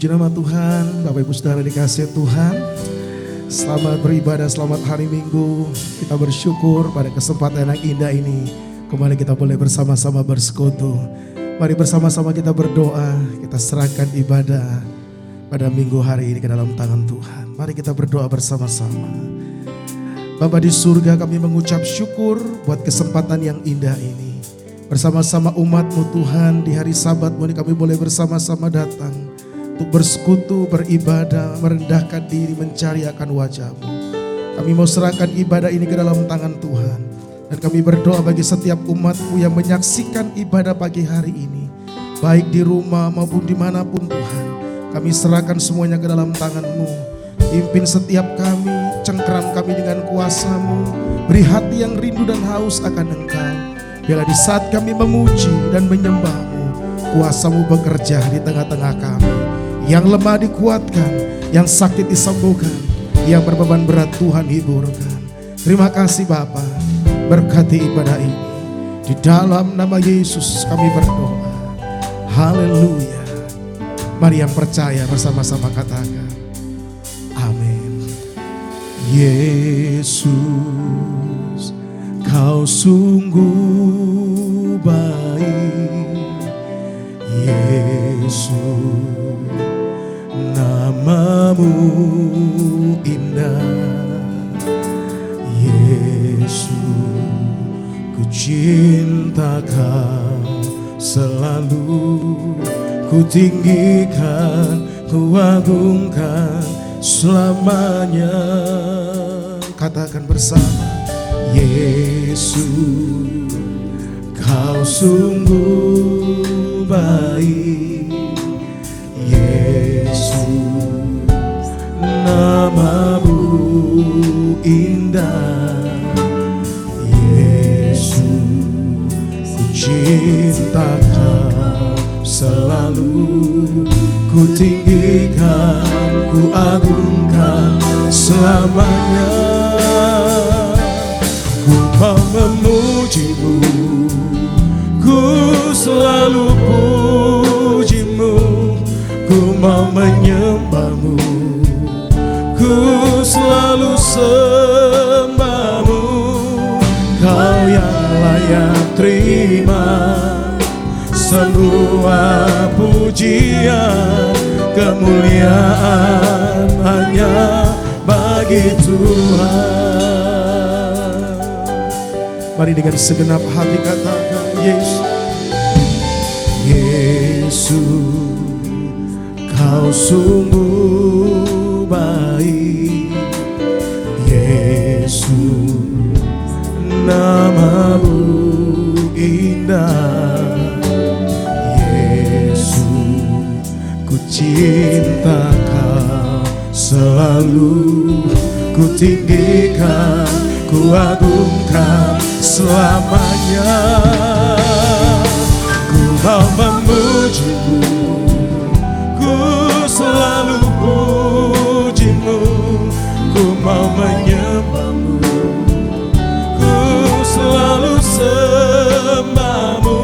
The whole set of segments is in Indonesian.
Puji nama Tuhan, Bapak Ibu Saudara dikasihi Tuhan. Selamat beribadah, selamat hari Minggu. Kita bersyukur pada kesempatan yang indah ini. Kembali kita boleh bersama-sama bersekutu. Mari bersama-sama kita berdoa, kita serahkan ibadah pada minggu hari ini ke dalam tangan Tuhan. Mari kita berdoa bersama-sama. Bapa di surga, kami mengucap syukur buat kesempatan yang indah ini. Bersama-sama umat-Mu Tuhan, di hari Sabat-Mu ini kami boleh bersama-sama datang untuk bersekutu, beribadah, merendahkan diri, mencari akan wajah-Mu. Kami mau serahkan ibadah ini ke dalam tangan Tuhan. Dan kami berdoa bagi setiap umat-Mu yang menyaksikan ibadah pagi hari ini. Baik di rumah maupun dimanapun Tuhan. Kami serahkan semuanya ke dalam tangan-Mu. Pimpin setiap kami, cengkeram kami dengan kuasa-Mu. Beri hati yang rindu dan haus akan Engkau. Bila di saat kami memuji dan menyembah-Mu, kuasa-Mu bekerja di tengah-tengah kami. Yang lemah dikuatkan, yang sakit disembuhkan, yang berbeban berat Tuhan hiburkan. Terima kasih Bapa, berkati ibadah ini. Di dalam nama Yesus kami berdoa. Haleluya. Mari yang percaya bersama-sama katakan amin. Yesus, Kau sungguh baik. Yesus, nama-Mu indah. Yesus, ku cinta Kau selalu. Ku tinggikan, ku agungkan selamanya. Katakan bersama. Yesus, Kau sungguh baik. Yesus, nama-Mu indah. Yesus, ku cinta Kau selalu. Ku tinggikan, ku agungkan selamanya. Ku mau memuji-Mu, ku selalu puji-Mu. Ku mau menyembah-Mu, ku selalu sembah-Mu. Kau yang layak terima semua pujian, kemuliaan hanya bagi Tuhan. Mari dengan segenap hati katakan Yesus. Yesus, Kau sungguh baik. Yesus, nama-Mu indah. Yesus, ku cinta Kau selalu. Ku tinggikan, ku agungkan selamanya. Ku mau memuji-Mu, ku selalu puji-Mu. Ku mau menyembah-Mu, ku selalu sembah-Mu.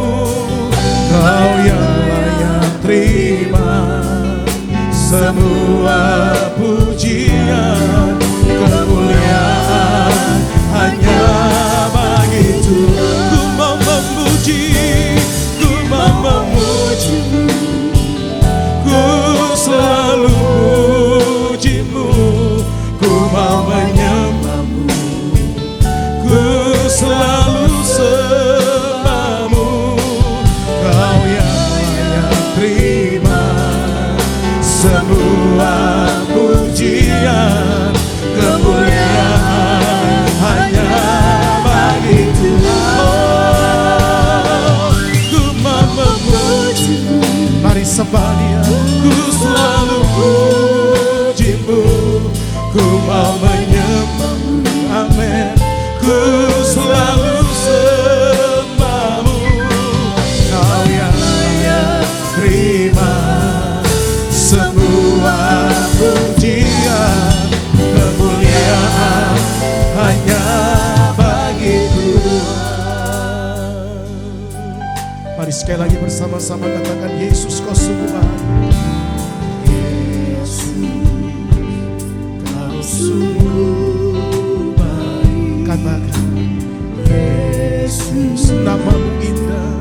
Kau yang layak terima semua pujian, kemuliaan hanya bagi Tuhan. Ku mau memuji, ku mau memuji-Mu, ku selalu puji-Mu. Ku mau menyembah-Mu, ku selalu sembah-Mu. Kau yang layak terima semua pujian, kemuliaan hanya bagi Tuhan. Ku mau memuji-Mu, mari sembah Dia. Ku selalu puji-Mu, ku mau menyembah-Mu, amin. Ku selalu sembah-Mu. Kau yang layak terima semua pujian, kemuliaan hanya bagi Tuhan. Mari sekali lagi bersama-sama katakan Yesus, Kau sungguh baik. sungguh baik. Katakan Yesus, namamu indah.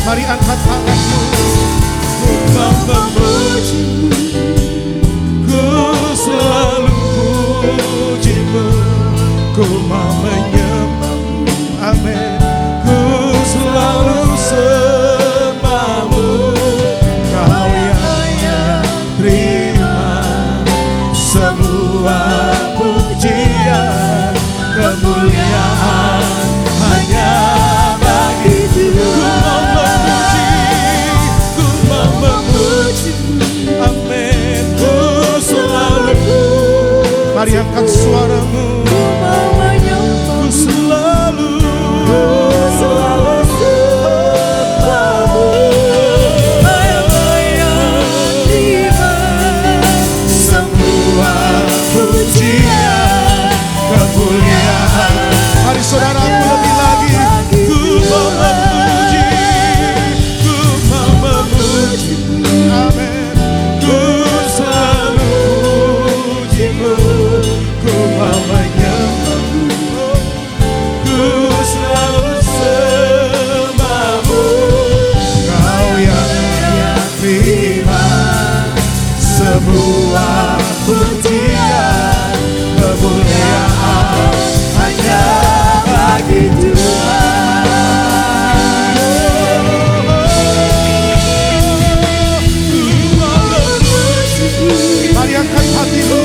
Mari angkat tanganmu, ku mau memujimu, ku selalu pujimu, ku mau menyembahmu, amin. Ku selalu sembahmu, kau yang terima semua pujian, kemuliaan hanya bagi Tuhan. Mari angkat suaramu, ku selalu sembahmu, terima semua pujian, kemuliaan. Mari saudaraku lebih lagi, ku mau memuji, ku mau memuji, amin. Ku selalu pujimu, ku mau menyembahmu, ku selalu sembahmu, kau yang terima semua pujian, kemuliaan hanya bagi Tuhan. Mari angkat hatimu,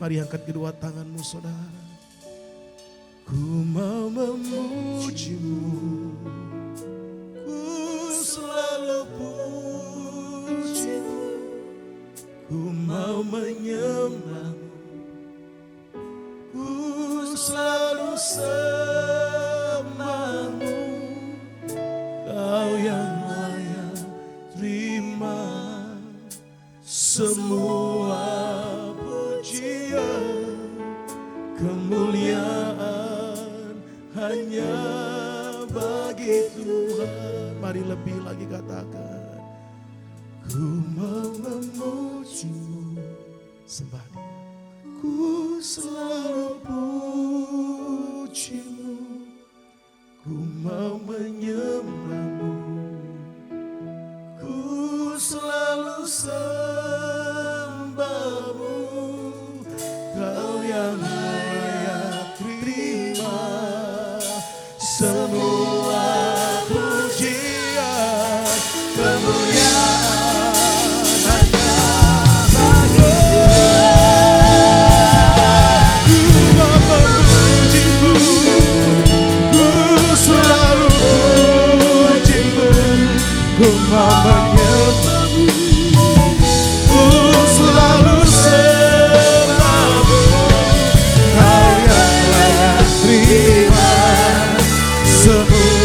mari angkat kedua tanganmu saudara. Ku mau memujimu, ku selalu pujimu, ku mau menyembahmu, ku selalu sembahmu, kau yang layak terima semua kemuliaan hanya bagi Tuhan. Mari lebih lagi katakan, ku mau memujimu, sembah Dia. Ku selalu pujimu, ku mau menyembahmu, ku selalu sembahmu, kau yang semua pujian, kemuliaan hanya bagi Tuhan. Ku mau memujimu, ku selalu pujimu, ku mau menyembahmu, ku selalu sembahmu, kau yang layak terima semua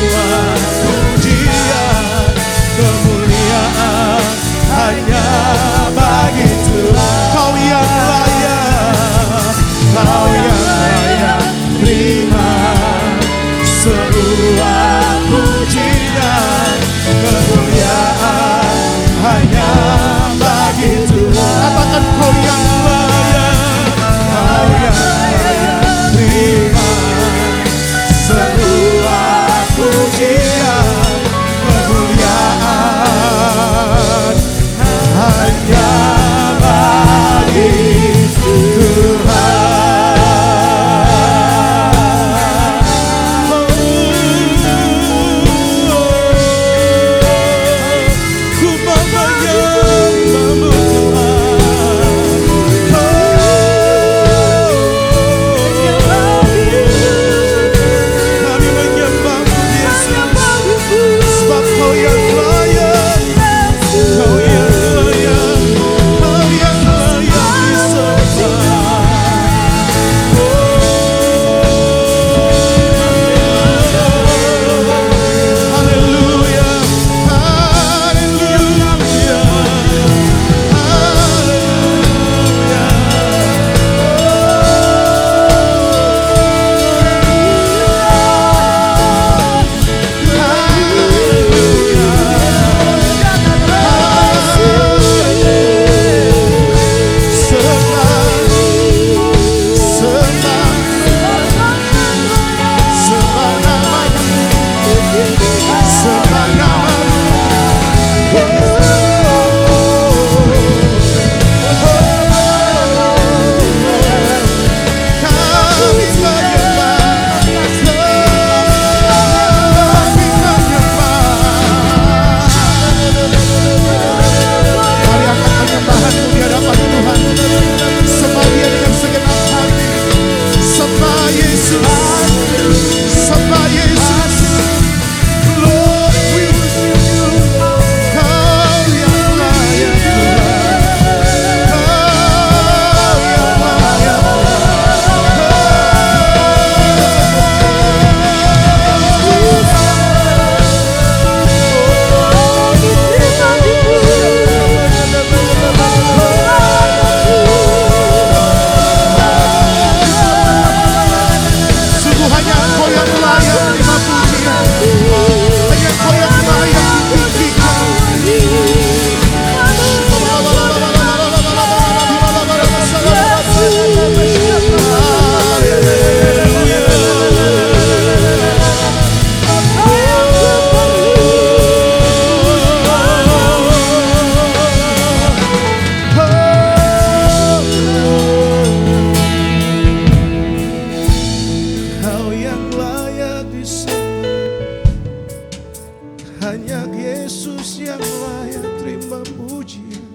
hanya Yesus yang layak terima pujian.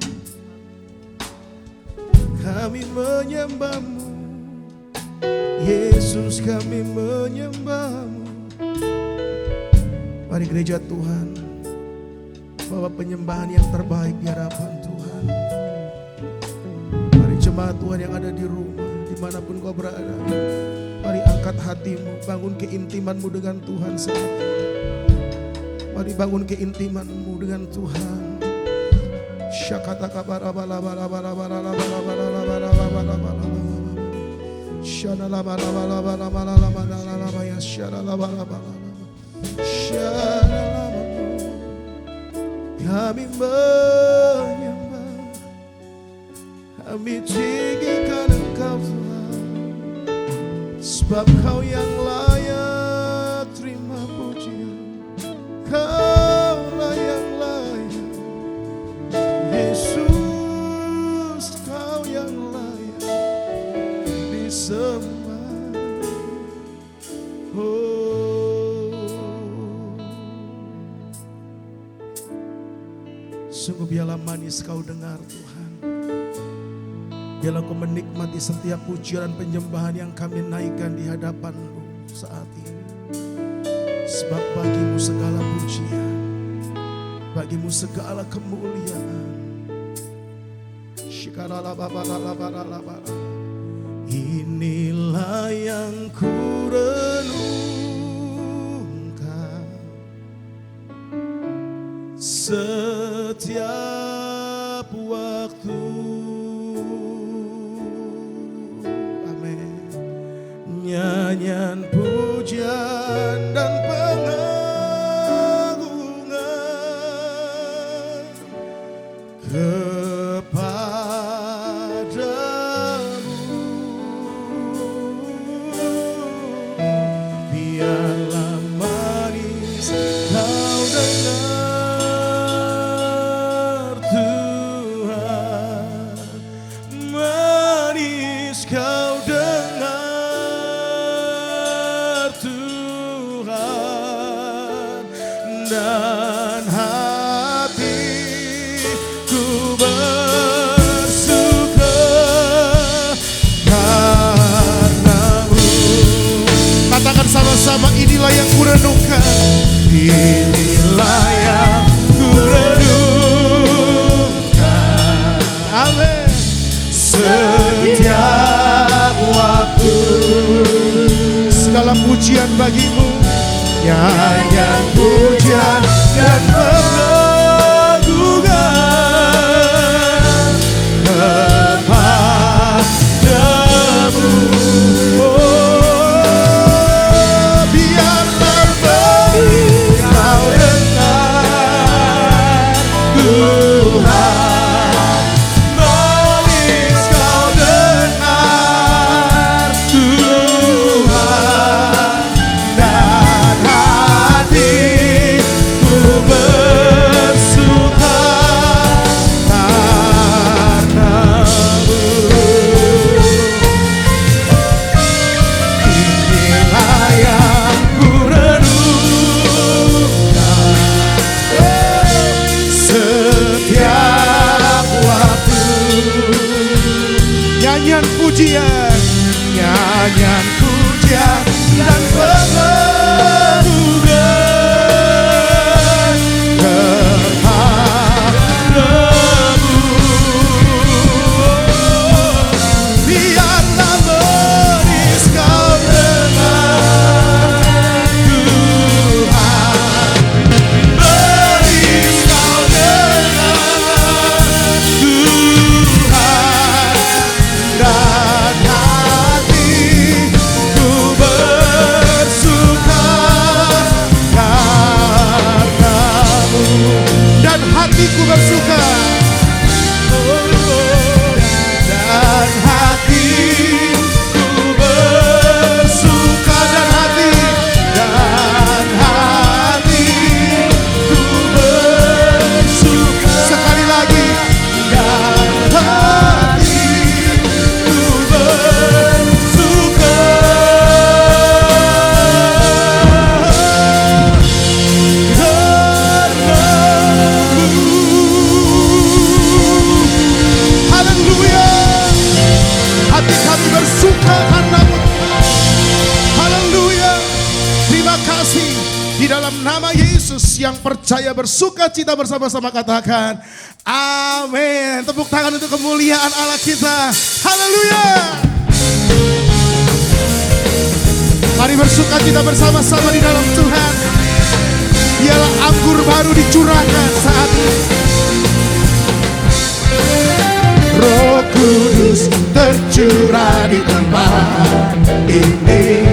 Kami menyembah-Mu, Yesus, kami menyembah-Mu. Mari gereja Tuhan, bawa penyembahan yang terbaik di hadapan Tuhan. Mari jemaat Tuhan yang ada di rumah, dimanapun kau berada, mari angkat hatimu, bangun keintimanmu dengan Tuhan saat ini. Mari bangun keintimanmu dengan Tuhan. Syakata kabara bala bala bala bala bala bala bala bala bala bala. Syana la bala bala bala bala bala bala ya syana la bala bala. Syana la bala. Kami menyembah, kami tinggikan Engkau Tuhan, sebab Kau yang layak terima pujian. Kaulah yang layak, Yesus, Kau yang layak disembah. Sungguh biarlah manis Kau dengar Tuhan. Biarlah Kau menikmati setiap pujian dan penyembahan yang kami naikkan di hadapan-Mu saat ini. Sebab bagi-Mu segala pujian, bagi-Mu segala kemuliaan. Inilah yang ku renungkan setiap waktu. Amin. Nyanyian pujian dan pengagungan kepadamu. Biarlah manis Kau dengar Tuhan, manis Kau dengar Tuhan, dan hatiku bersuka karena-Mu. Katakan sama-sama, inilah yang kurenungkan, inilah yang kurenungkan. Amin. Setiap waktu, segala pujian bagi-Mu, nyanyian pujian dan pengagungan kepadamu. Oh, biarlah manis Kau dengar Tuhan, manis Kau dengar Tuhan, dan hatiku bersuka karena-Mu. Inilah yang ku renungkan setiap waktu. Nyanyian pujian, nyanyian pujian dan pengagungan kepadamu. Biarlah manis Kau dengar Tuhan, manis Kau dengar Tuhan, dan hatiku bersuka karena-Mu, dan hatiku bersuka. Dan hatiku bersuka, dan hatiku bersuka. Sekali lagi, dan hatiku bersuka karena-Mu. Di dalam nama Yesus yang percaya bersuka cita bersama-sama katakan amin. Tepuk tangan untuk kemuliaan Allah kita. Haleluya. Mari bersuka cita bersama-sama di dalam Tuhan. Biarlah anggur baru dicurahkan saat ini. Roh Kudus tercurah di tempat ini.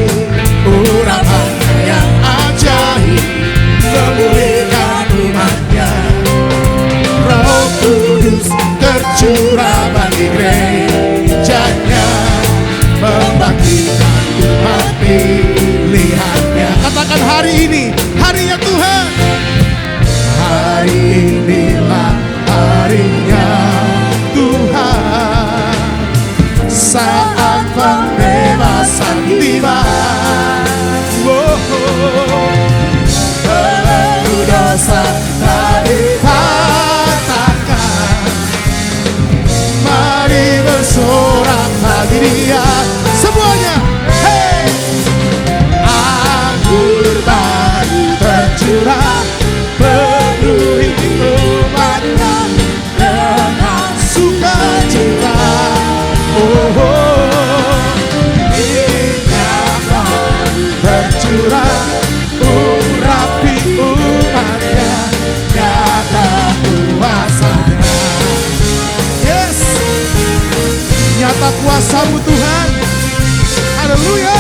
Urapan yang ajaib memulihkan umatnya. Roh Kudus tercurah bagi gerejanya, membangkitkan umat pilihannya. Katakan hari ini, harinya Tuhan. Hari inilah harinya Tuhan, saat pembebasan tiba. Belenggu dosa tak dipatahkan. Mari bersorak bagi Dia semuanya. Hey, anggur baru tercurah, penuhi umatnya dengan sukacita. Oh, minyak baru tercurah, urapi umatnya, nyata kuasanya. Yes, nyata kuasamu Tuhan. Haleluya.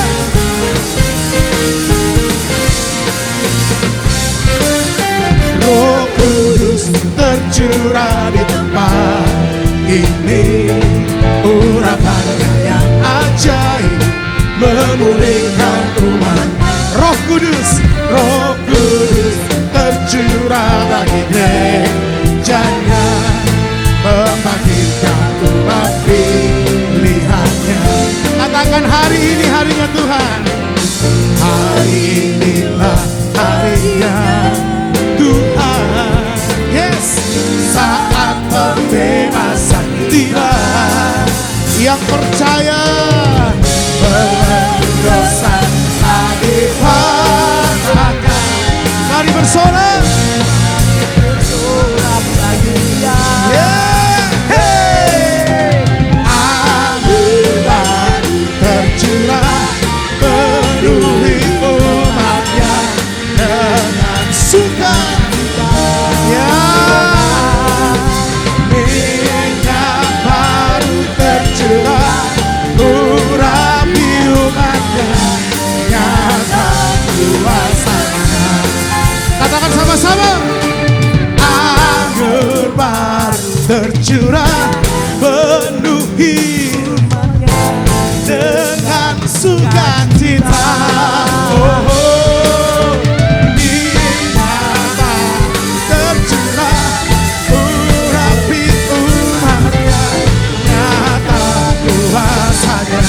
Roh Kudus tercurah di tempat ini. Urapannya yang ajaib memulihkan umat. Roh Kudus tercurah bagi gerejanya, membangkitkan umat pilihannya. Katakan hari ini harinya Tuhan. Hari inilah harinya Tuhan. Yes, saat pembebasan tiba. Yang percaya belenggu dosa tak dipatahkan. Mari bersorak. Bersorak bagi Dia. Yeah. Hey. Anggur baru tercurah, penuhi umatnya dengan sukacita. Yeah. Minyak baru tercurah, urapi umatnya, nyata kuasanya. Katakan sama-sama. Anggur baru tercurah, penuhi umatnya dengan sukacita. Oh, minyak baru tercurah, urapi umatnya, nyata kuasanya.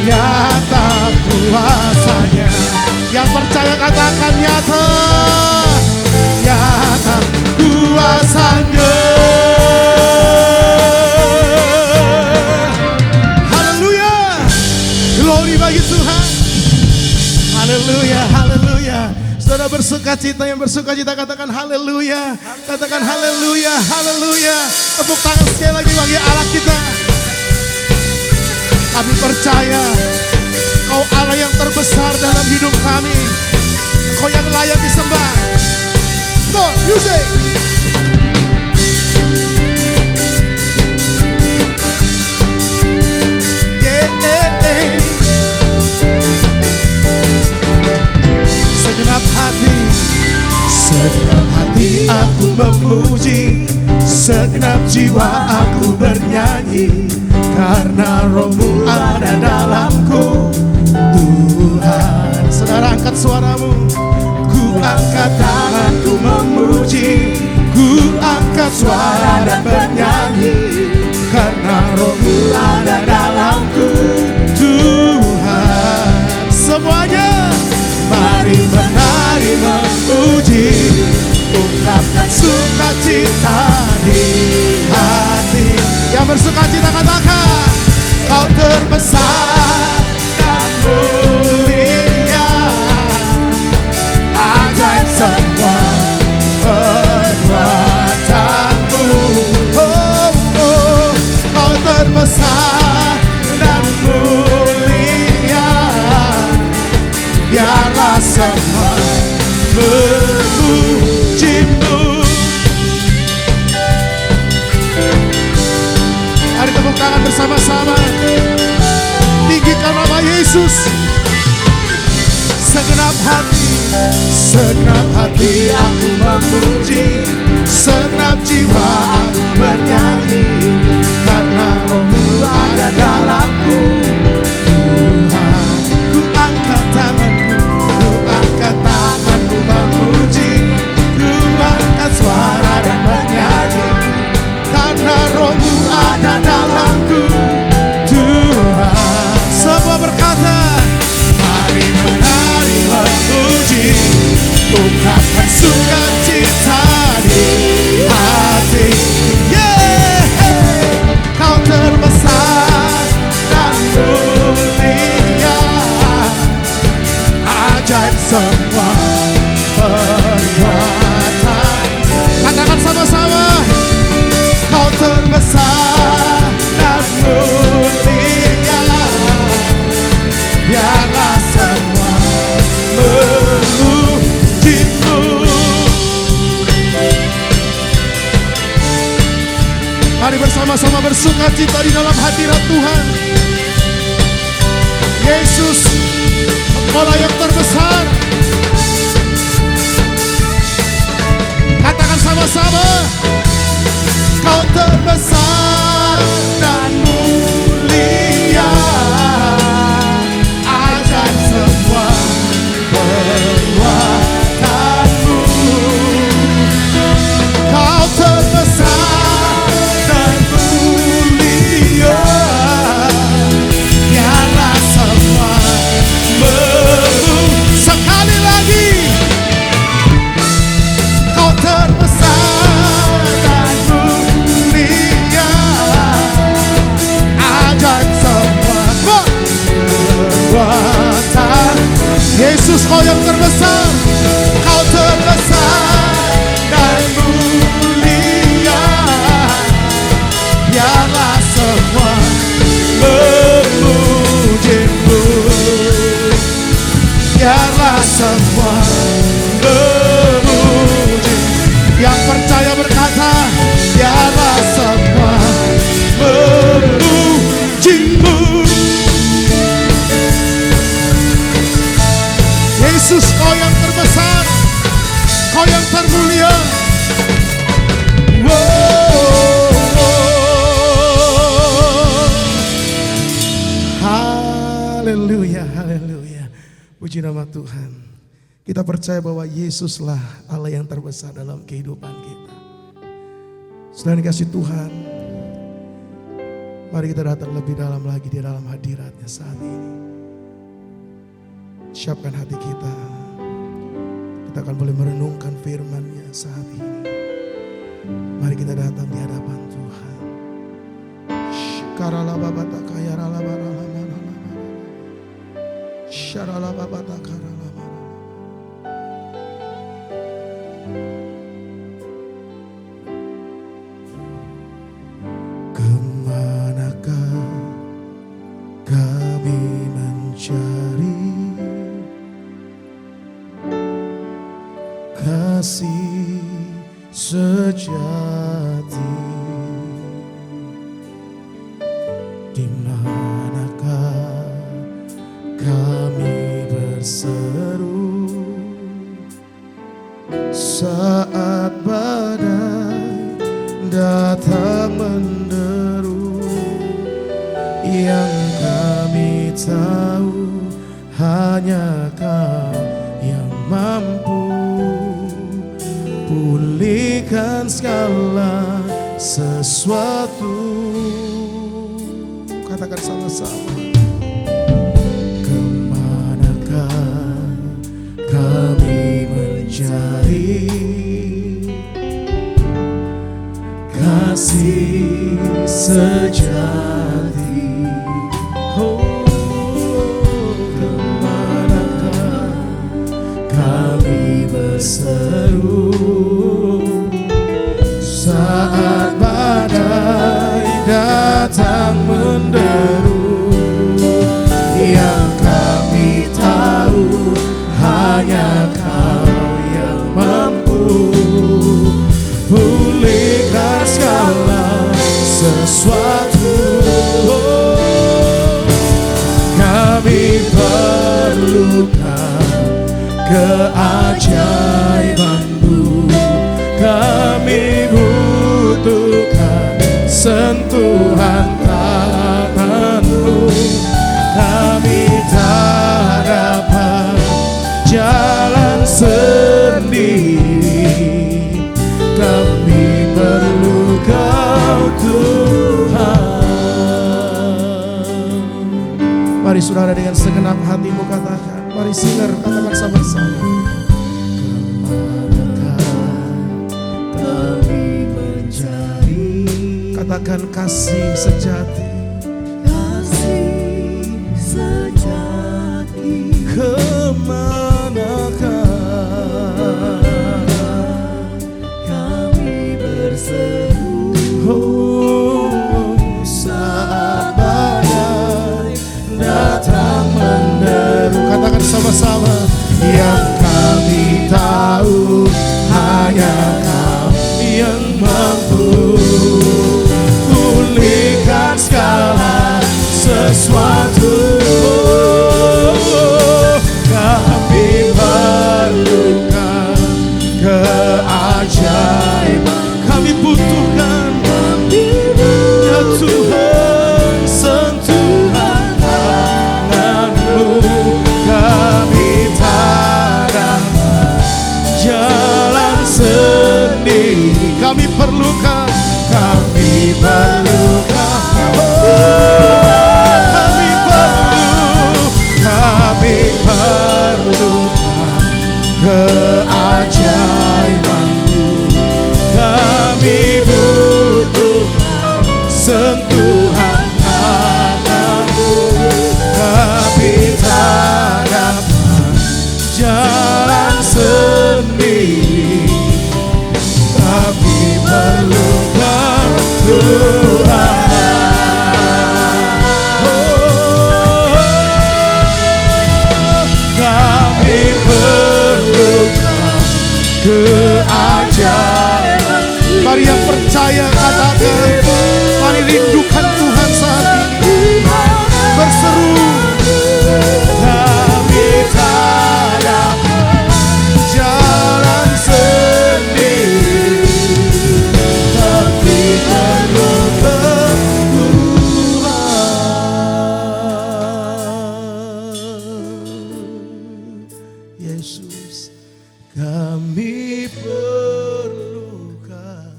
Nyata kuasanya. Yang percaya katakan nyata kuasanya. Haleluya, glory bagi Tuhan. Haleluya, haleluya. Saudara bersuka cita, yang bersuka cita katakan haleluya. Katakan haleluya, haleluya. Tepuk tangan sekali lagi bagi Allah kita. Kami percaya Kau Allah yang terbesar dalam hidup kami. Kau yang layak disembah. Go, music. Segenap hati aku memuji, segenap jiwa aku bernyanyi, karena Roh-Mu ada dalamku, Tuhan. Saudara angkat suaramu. Ku angkat tanganku memuji, ku angkat suara dan bernyanyi, karena Roh-Mu ada dalamku, Tuhan. Semuanya mari menari memuji, ungkapkan sukacita di hati. Yang bersukacita katakan, Kau terbesar dan mulia. biarlah semua memuji-Mu. Mari tepuk tangan bersama-sama, tinggikan nama Yesus. Segenap hati aku memuji, segenap jiwa aku bernyanyi, karena Roh-Mu ada dalamku. Tuhan, ku angkat tanganku memuji, ku angkat suara dan bernyanyi, karena Roh-Mu ada dalamku. Tuhan, semua berkata, mari menari memuji, ungkapkan sukacita di hati. Kau terbesar dan mulia, ajaib semua perbuatan. Katakan sama-sama, kau terbesar dan mulia, biarlah semua memuji-Mu. Mari bersama-sama bersukacita di dalam hadirat Tuhan. Yesus, Engkau yang terbesar. Katakan sama-sama, Kau terbesar dan mulia, ajaib semua perbuatan-Mu. Kau terbesar dan mulia, biarlah semua sekali lagi. Kau terbesar dan mulia, ajaib semua perbuatan. Yesus, Kau yang terbesar, Kau terbesar dan mulia, biarlah semua memuji-Mu, biarlah semua memuji. Yang percaya berkata, biarlah semua memuji-Mu. Yesus, Kau yang terbesar, Kau yang termulia. Haleluya, haleluya. Puji nama Tuhan. Kita percaya bahwa Yesuslah Allah yang terbesar dalam kehidupan kita. Saudara dikasih Tuhan, mari kita datang lebih dalam lagi di dalam hadirat-Nya saat ini. Siapkan hati kita. Kita akan boleh merenungkan firman-Nya saat ini. Mari kita datang di hadapan Tuhan. Shikarala babata kayarala barala manala. Sharala babata karala barala. Kemanakah kami mencari kasih sejati? Di manakah kami berseru saat badai datang menderu? Yang kami tahu hanya Kau yang mampu pulihkan segala sesuatu. Katakan sama-sama. Kemanakah kami mencari kasih sejati? Oh, kemanakah kami berseru saat badai datang menderu? Yang kami tahu keajaiban-Mu. Kami butuhkan sentuhan tangan-Mu. Kami tak dapat jalan sendiri. Kami perlu Kau Tuhan. Mari saudara dengan segenap hatimu katakan. Mari singer katakan sama-sama. Katakan kasih sejati, kasih sejati. Kemanakah kami berseru, oh, saat badai datang menderu. Katakan sama-sama. Yang kami tahu hanya Kau yang mampu pulihkan segala sesuatu. Kami perlukan keajaiban. Kami butuhkan ya Tuhan sentuhan tangan-Mu. Kami tak dapat jalan sendiri. Kami perlukan, kami perlukan, kami perlukan keajaiban-Mu. Kami butuhkan sentuhan tangan-Mu. Kami tak dapat jalan sendiri. Kami perlukan Tuhan. Kami perlukan keajaiban. Mari yang percaya katakan. Mari rindukan Tuhan saat ini. Berseru. Kami tak dapat jalan sendiri. Kami perlukan Tuhan. Yesus, kami perlukan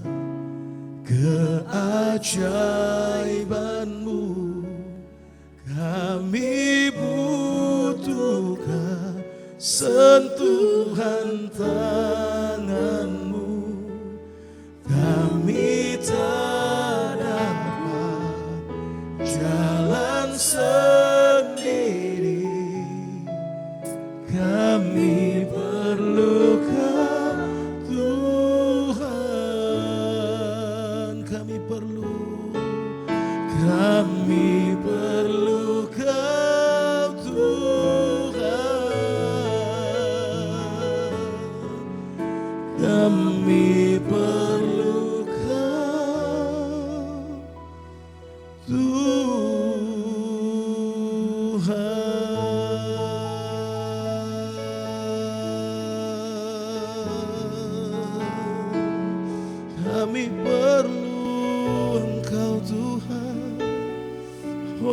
keajaiban-Mu. Kami butuhkan sentuhan tangan-Mu. Kami tak dapat jalan sendiri. Kami perlukan Tuhan. Kami perlu Tuhan. Kami perlukan Tuhan. Kami perlu Engkau Tuhan. Oh,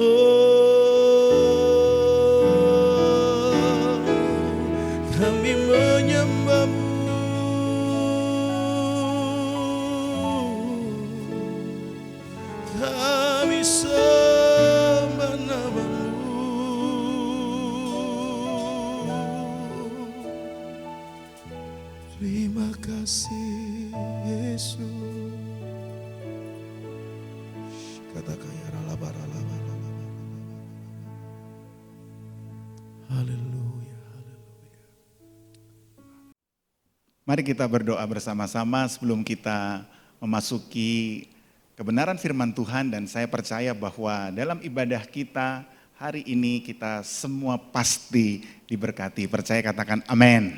kami menyembah-Mu. Kami sembah nama-Mu. Terima kasih Yesus. Katakan ya ralaba. Haleluya. Mari kita berdoa bersama-sama sebelum kita memasuki kebenaran firman Tuhan, dan saya percaya bahwa dalam ibadah kita hari ini kita semua pasti diberkati. Percaya katakan amin.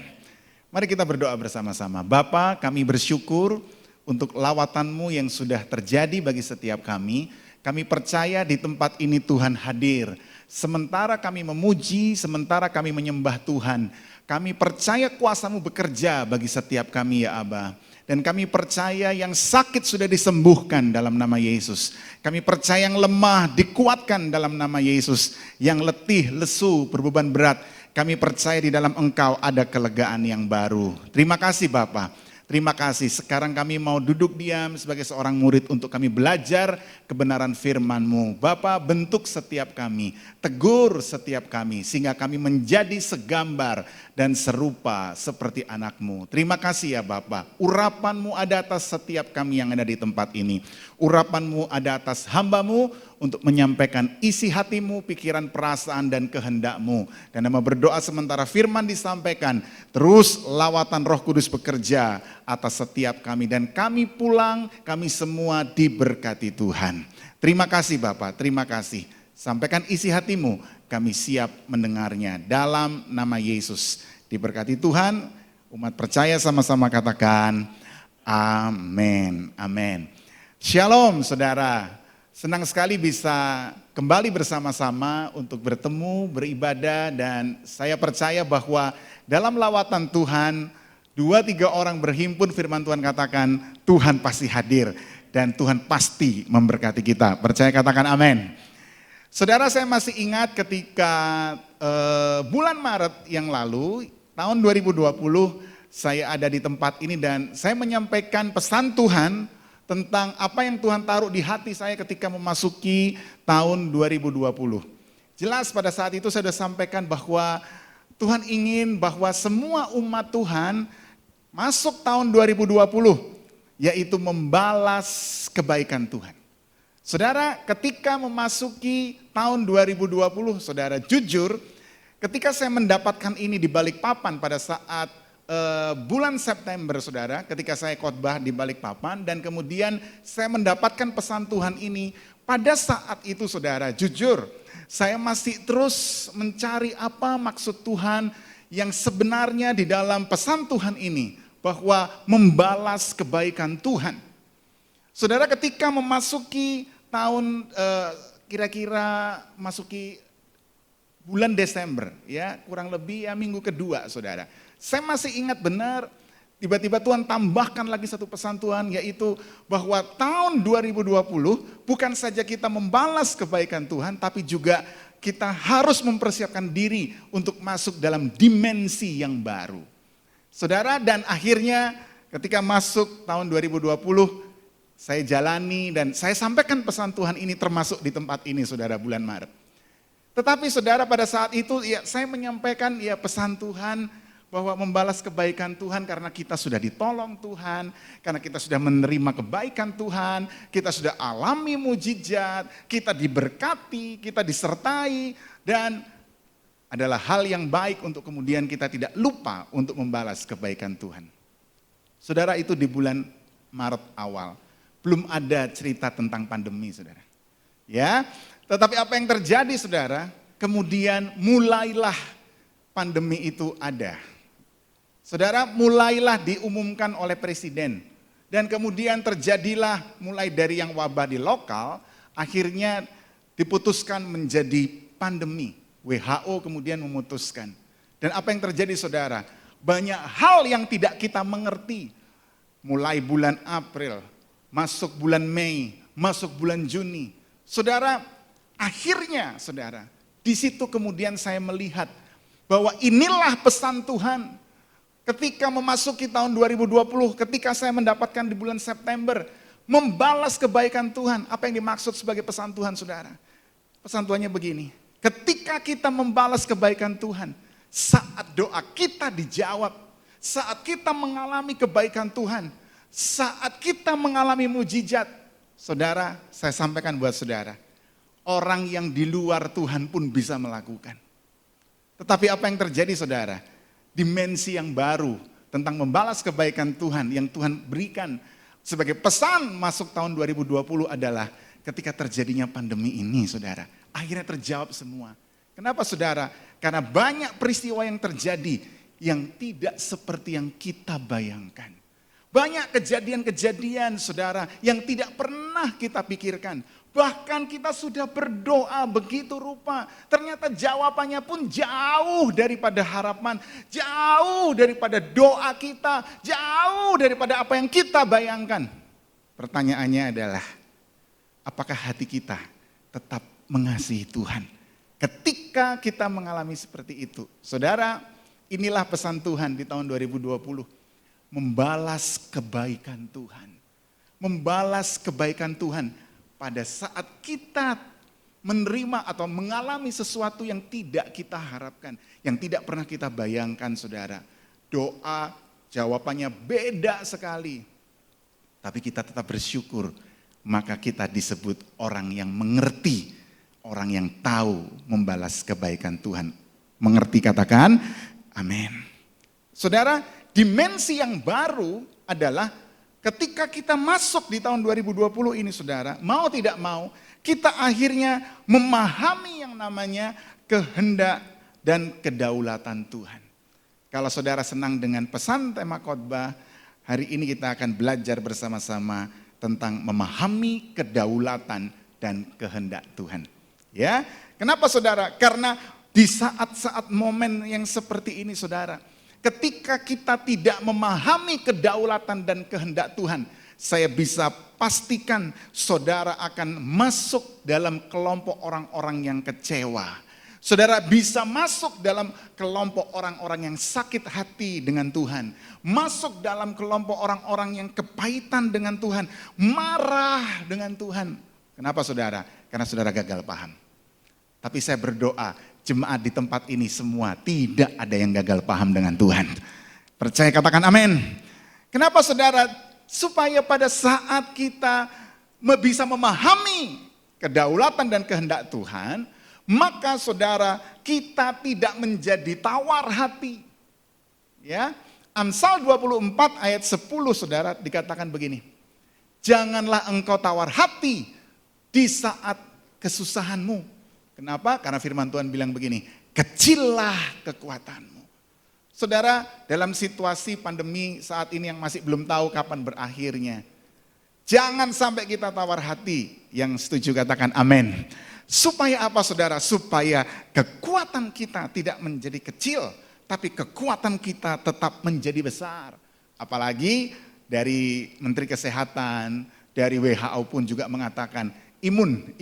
Mari kita berdoa bersama-sama. Bapa, kami bersyukur untuk lawatan-Mu yang sudah terjadi bagi setiap kami. Kami percaya di tempat ini Tuhan hadir. Sementara kami memuji, sementara kami menyembah Tuhan, kami percaya kuasa-Mu bekerja bagi setiap kami ya Aba. Dan kami percaya yang sakit sudah disembuhkan dalam nama Yesus. Kami percaya yang lemah dikuatkan dalam nama Yesus. Yang letih, lesu, berbeban berat, kami percaya di dalam Engkau ada kelegaan yang baru. Terima kasih Bapa. Terima kasih. Sekarang kami mau duduk diam sebagai seorang murid untuk kami belajar kebenaran firman-Mu. Bapa, bentuk setiap kami, tegur setiap kami, sehingga kami menjadi segambar dan serupa seperti anak-Mu. Terima kasih ya Bapa. Urapan-Mu ada atas setiap kami yang ada di tempat ini. Urapan-Mu ada atas hamba-Mu untuk menyampaikan isi hati-Mu, pikiran, perasaan, dan kehendak-Mu. Dan nama berdoa sementara firman disampaikan, terus lawatan Roh Kudus bekerja atas setiap kami. Dan kami pulang, kami semua diberkati Tuhan. Terima kasih Bapak, terima kasih. Sampaikan isi hati-Mu, kami siap mendengarnya. Dalam nama Yesus, diberkati Tuhan. Umat percaya sama-sama katakan, amin, amin. Shalom saudara. Senang sekali bisa kembali bersama-sama untuk bertemu, beribadah, dan saya percaya bahwa dalam lawatan Tuhan, 2-3 orang berhimpun, firman Tuhan katakan, Tuhan pasti hadir dan Tuhan pasti memberkati kita. Percaya katakan amin. Saudara, saya masih ingat ketika bulan Maret yang lalu, tahun 2020, saya ada di tempat ini dan saya menyampaikan pesan Tuhan tentang apa yang Tuhan taruh di hati saya ketika memasuki tahun 2020. Jelas pada saat itu saya sudah sampaikan bahwa Tuhan ingin bahwa semua umat Tuhan masuk tahun 2020, yaitu membalas kebaikan Tuhan. Saudara, ketika memasuki tahun 2020, saudara, jujur, ketika saya mendapatkan ini di Balikpapan pada saat bulan September, saudara, ketika saya khotbah di Balikpapan dan kemudian saya mendapatkan pesan Tuhan ini, pada saat itu saudara, jujur, saya masih terus mencari apa maksud Tuhan yang sebenarnya di dalam pesan Tuhan ini, bahwa membalas kebaikan Tuhan. Saudara, ketika memasuki tahun kira-kira masuki bulan Desember, ya kurang lebih ya minggu kedua, saudara. Saya masih ingat benar, tiba-tiba Tuhan tambahkan lagi satu pesan Tuhan, yaitu bahwa tahun 2020 bukan saja kita membalas kebaikan Tuhan, tapi juga kita harus mempersiapkan diri untuk masuk dalam dimensi yang baru. Saudara, dan akhirnya ketika masuk tahun 2020, saya jalani dan saya sampaikan pesan Tuhan ini termasuk di tempat ini, saudara, bulan Maret. Tetapi saudara, pada saat itu ya saya menyampaikan ya pesan Tuhan, bahwa membalas kebaikan Tuhan karena kita sudah ditolong Tuhan, karena kita sudah menerima kebaikan Tuhan, kita sudah alami mujizat, kita diberkati, kita disertai, dan adalah hal yang baik untuk kemudian kita tidak lupa untuk membalas kebaikan Tuhan. Saudara, itu di bulan Maret awal, belum ada cerita tentang pandemi, saudara. Ya, tetapi apa yang terjadi, saudara, kemudian mulailah pandemi itu ada. Saudara, mulailah diumumkan oleh presiden dan kemudian terjadilah mulai dari yang wabah di lokal, akhirnya diputuskan menjadi pandemi. WHO kemudian memutuskan. Dan apa yang terjadi, saudara? Banyak hal yang tidak kita mengerti. Mulai bulan April, masuk bulan Mei, masuk bulan Juni. Saudara, akhirnya saudara, di situ kemudian saya melihat bahwa inilah pesan Tuhan. Ketika memasuki tahun 2020, ketika saya mendapatkan di bulan September, membalas kebaikan Tuhan. Apa yang dimaksud sebagai pesan Tuhan, saudara? Pesan Tuhannya begini, ketika kita membalas kebaikan Tuhan, saat doa kita dijawab, saat kita mengalami kebaikan Tuhan, saat kita mengalami mujizat, saudara, saya sampaikan buat saudara, orang yang di luar Tuhan pun bisa melakukan. Tetapi apa yang terjadi, saudara? Dimensi yang baru tentang membalas kebaikan Tuhan yang Tuhan berikan sebagai pesan masuk tahun 2020 adalah ketika terjadinya pandemi ini, saudara. Akhirnya terjawab semua. Kenapa, saudara? Karena banyak peristiwa yang terjadi yang tidak seperti yang kita bayangkan. Banyak kejadian-kejadian, saudara, yang tidak pernah kita pikirkan. Bahkan kita sudah berdoa begitu rupa. Ternyata jawabannya pun jauh daripada harapan. Jauh daripada doa kita. Jauh daripada apa yang kita bayangkan. Pertanyaannya adalah, apakah hati kita tetap mengasihi Tuhan? Ketika kita mengalami seperti itu. Saudara, inilah pesan Tuhan di tahun 2020. Membalas kebaikan Tuhan. Membalas kebaikan Tuhan. Pada saat kita menerima atau mengalami sesuatu yang tidak kita harapkan, yang tidak pernah kita bayangkan, saudara. Doa jawabannya beda sekali. Tapi kita tetap bersyukur, maka kita disebut orang yang mengerti, orang yang tahu membalas kebaikan Tuhan. Mengerti, katakan amin. Saudara, dimensi yang baru adalah ketika kita masuk di tahun 2020 ini, saudara, mau tidak mau, kita akhirnya memahami yang namanya kehendak dan kedaulatan Tuhan. Kalau saudara senang dengan pesan tema khotbah, hari ini kita akan belajar bersama-sama tentang memahami kedaulatan dan kehendak Tuhan. Ya, kenapa saudara? Karena di saat-saat momen yang seperti ini, saudara, ketika kita tidak memahami kedaulatan dan kehendak Tuhan, saya bisa pastikan saudara akan masuk dalam kelompok orang-orang yang kecewa. Saudara bisa masuk dalam kelompok orang-orang yang sakit hati dengan Tuhan. Masuk dalam kelompok orang-orang yang kepahitan dengan Tuhan. Marah dengan Tuhan. Kenapa saudara? Karena saudara gagal paham. Tapi saya berdoa, jemaat di tempat ini semua tidak ada yang gagal paham dengan Tuhan. Percaya, katakan amin. Kenapa saudara? Supaya pada saat kita bisa memahami kedaulatan dan kehendak Tuhan, maka saudara kita tidak menjadi tawar hati. Ya, Amsal 24 ayat 10 saudara dikatakan begini. Janganlah engkau tawar hati di saat kesusahanmu. Kenapa? Karena firman Tuhan bilang begini, kecillah kekuatanmu. Saudara, dalam situasi pandemi saat ini yang masih belum tahu kapan berakhirnya, jangan sampai kita tawar hati. Yang setuju katakan amin. Supaya apa saudara? Supaya kekuatan kita tidak menjadi kecil, tapi kekuatan kita tetap menjadi besar. Apalagi dari Menteri Kesehatan, dari WHO pun juga mengatakan imun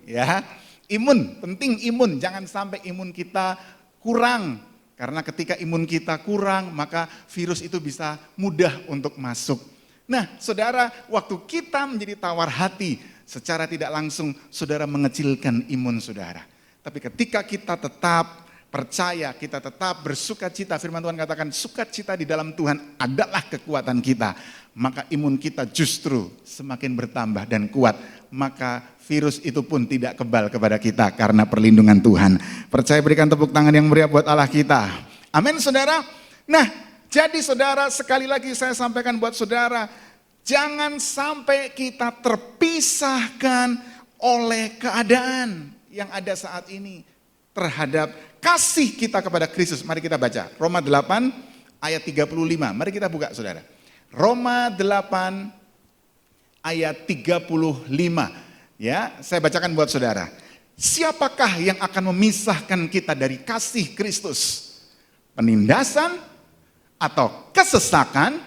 ya. Imun, penting imun, jangan sampai imun kita kurang. Karena ketika imun kita kurang, maka virus itu bisa mudah untuk masuk. Nah saudara, waktu kita menjadi tawar hati, secara tidak langsung saudara mengecilkan imun saudara. Tapi ketika kita tetap percaya, kita tetap bersukacita, firman Tuhan katakan sukacita di dalam Tuhan adalah kekuatan kita. Maka imun kita justru semakin bertambah dan kuat. Maka virus itu pun tidak kebal kepada kita karena perlindungan Tuhan. Percaya, berikan tepuk tangan yang meriah buat Allah kita. Amin saudara. Nah jadi saudara, sekali lagi saya sampaikan buat saudara, jangan sampai kita terpisahkan oleh keadaan yang ada saat ini terhadap kasih kita kepada Kristus. Mari kita baca Roma 8 ayat 35. Mari kita buka saudara. Roma 8 ayat 35. Ya, saya bacakan buat saudara. Siapakah yang akan memisahkan kita dari kasih Kristus? Penindasan atau kesesakan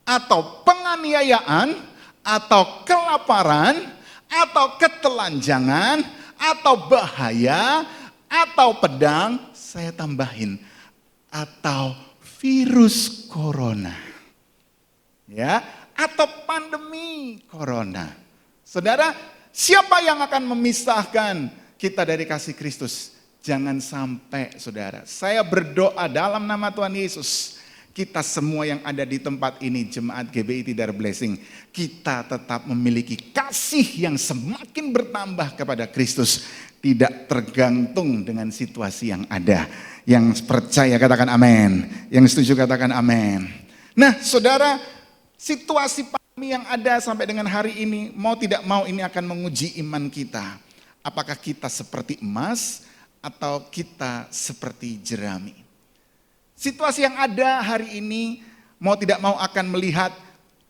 atau penganiayaan atau kelaparan atau ketelanjangan atau bahaya atau pedang, saya tambahin, atau virus corona. Ya, atau pandemi corona. Saudara, siapa yang akan memisahkan kita dari kasih Kristus? Jangan sampai saudara. Saya berdoa dalam nama Tuhan Yesus, kita semua yang ada di tempat ini, jemaat GBI Tidar Blessing, kita tetap memiliki kasih yang semakin bertambah kepada Kristus. Tidak tergantung dengan situasi yang ada. Yang percaya katakan amin. Yang setuju katakan amin. Nah saudara, situasi pandemi yang ada sampai dengan hari ini, mau tidak mau ini akan menguji iman kita. Apakah kita seperti emas atau kita seperti jerami? Situasi yang ada hari ini mau tidak mau akan melihat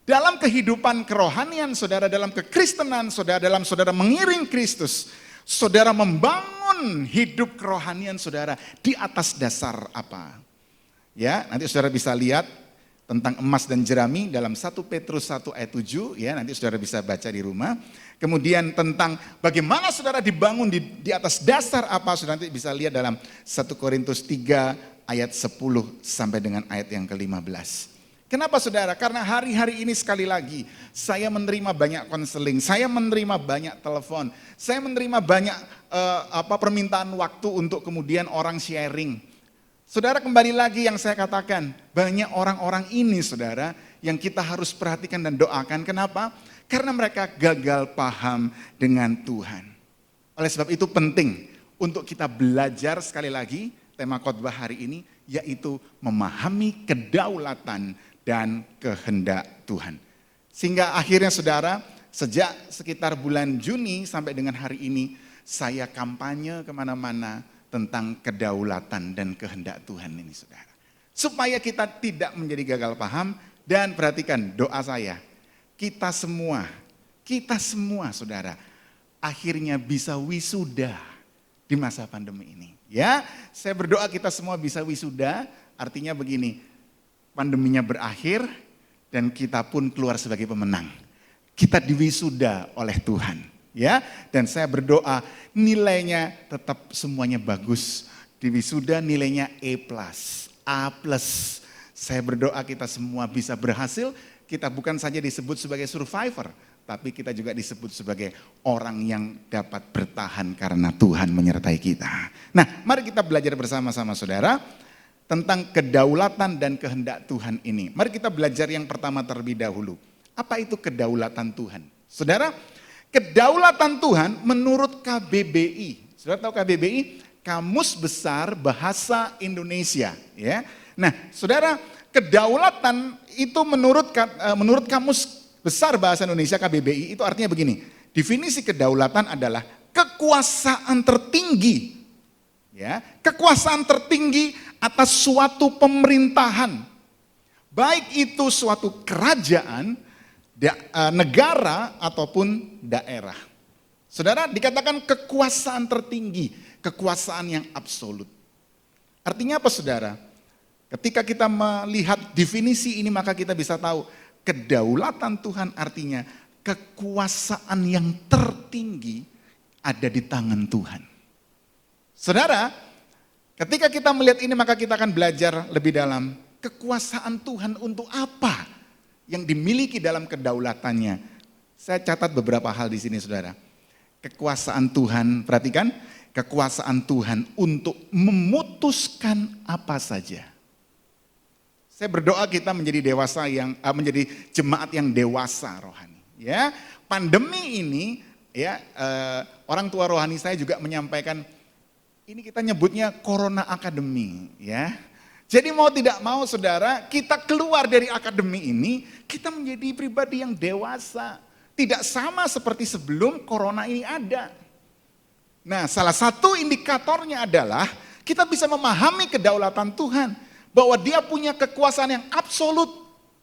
Dalam kehidupan kerohanian saudara, dalam kekristenan saudara, dalam saudara mengiring Kristus, saudara membangun hidup kerohanian saudara di atas dasar apa? Ya, nanti saudara bisa lihat tentang emas dan jerami dalam 1 Petrus 1 ayat 7, ya, nanti saudara bisa baca di rumah. Kemudian tentang bagaimana saudara dibangun di atas dasar apa, saudara nanti bisa lihat dalam 1 Korintus 3 ayat 10 sampai dengan ayat yang ke-15. Kenapa saudara? Karena hari-hari ini sekali lagi saya menerima banyak konseling, saya menerima banyak telepon, saya menerima banyak permintaan waktu untuk kemudian orang sharing. Saudara, kembali lagi yang saya katakan, banyak orang-orang ini saudara yang kita harus perhatikan dan doakan. Kenapa? Karena mereka gagal paham dengan Tuhan. Oleh sebab itu penting untuk kita belajar sekali lagi tema khotbah hari ini, yaitu memahami kedaulatan dan kehendak Tuhan. Sehingga akhirnya saudara, sejak sekitar bulan Juni sampai dengan hari ini, saya kampanye kemana-mana tentang kedaulatan dan kehendak Tuhan ini saudara. Supaya kita tidak menjadi gagal paham, dan perhatikan doa saya, kita semua saudara, akhirnya bisa wisuda di masa pandemi ini. Ya, saya berdoa kita semua bisa wisuda, artinya begini, pandeminya berakhir dan kita pun keluar sebagai pemenang. Kita diwisuda oleh Tuhan, ya. Dan saya berdoa nilainya tetap semuanya bagus. Di wisuda nilainya E+, A+. Saya berdoa kita semua bisa berhasil. Kita bukan saja disebut sebagai survivor, tapi kita juga disebut sebagai orang yang dapat bertahan karena Tuhan menyertai kita. Nah, mari kita belajar bersama-sama saudara tentang kedaulatan dan kehendak Tuhan ini. Mari kita belajar yang pertama terlebih dahulu. Apa itu kedaulatan Tuhan? Saudara, kedaulatan Tuhan menurut KBBI. Saudara tahu KBBI? Kamus Besar Bahasa Indonesia. Ya. Nah, saudara, kedaulatan itu menurut Kamus Besar Bahasa Indonesia KBBI itu artinya begini. Definisi kedaulatan adalah kekuasaan tertinggi. Ya, kekuasaan tertinggi atas suatu pemerintahan, baik itu suatu kerajaan, negara ataupun daerah. Saudara, dikatakan kekuasaan tertinggi, kekuasaan yang absolut. Artinya apa saudara? Ketika kita melihat definisi ini maka kita bisa tahu kedaulatan Tuhan artinya kekuasaan yang tertinggi ada di tangan Tuhan. Saudara, ketika kita melihat ini maka kita akan belajar lebih dalam kekuasaan Tuhan untuk apa yang dimiliki dalam kedaulatannya. Saya catat beberapa hal di sini saudara. Kekuasaan Tuhan, perhatikan, kekuasaan Tuhan untuk memutuskan apa saja. Saya berdoa kita menjadi menjadi jemaat yang dewasa rohani. Ya, pandemi ini ya orang tua rohani saya juga menyampaikan. Ini kita nyebutnya Corona Academy, ya. Jadi mau tidak mau saudara, kita keluar dari akademi ini, kita menjadi pribadi yang dewasa. Tidak sama seperti sebelum Corona ini ada. Nah, salah satu indikatornya adalah kita bisa memahami kedaulatan Tuhan. Bahwa dia punya kekuasaan yang absolut.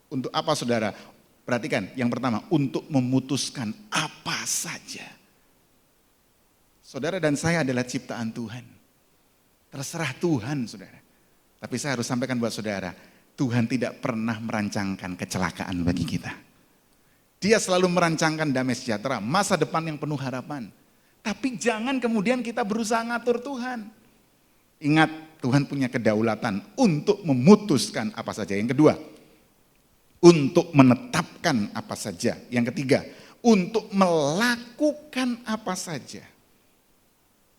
Untuk apa saudara? Perhatikan, yang pertama, untuk memutuskan apa saja. Saudara dan saya adalah ciptaan Tuhan. Terserah Tuhan, saudara. Tapi saya harus sampaikan buat saudara, Tuhan tidak pernah merancangkan kecelakaan bagi kita. Dia selalu merancangkan damai sejahtera, masa depan yang penuh harapan. Tapi jangan kemudian kita berusaha ngatur Tuhan. Ingat, Tuhan punya kedaulatan untuk memutuskan apa saja. Yang kedua, untuk menetapkan apa saja. Yang ketiga, untuk melakukan apa saja.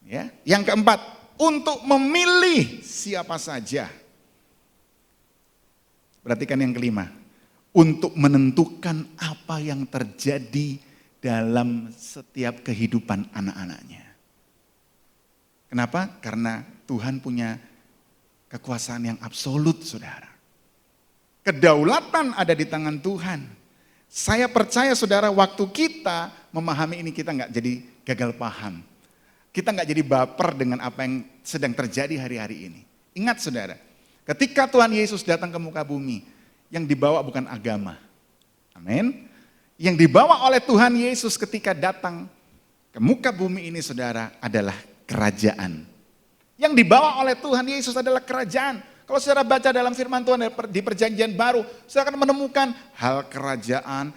Ya. Yang keempat, untuk memilih siapa saja. Perhatikan yang kelima, untuk menentukan apa yang terjadi dalam setiap kehidupan anak-anaknya. Kenapa? Karena Tuhan punya kekuasaan yang absolut, saudara. Kedaulatan ada di tangan Tuhan. Saya percaya saudara, waktu kita memahami ini kita nggak jadi gagal paham. Kita nggak jadi baper dengan apa yang sedang terjadi hari-hari ini. Ingat saudara, ketika Tuhan Yesus datang ke muka bumi, yang dibawa bukan agama. Amin. Yang dibawa oleh Tuhan Yesus ketika datang ke muka bumi ini saudara adalah kerajaan. Yang dibawa oleh Tuhan Yesus adalah kerajaan. Kalau saudara baca dalam firman Tuhan di perjanjian baru, saudara akan menemukan hal kerajaan,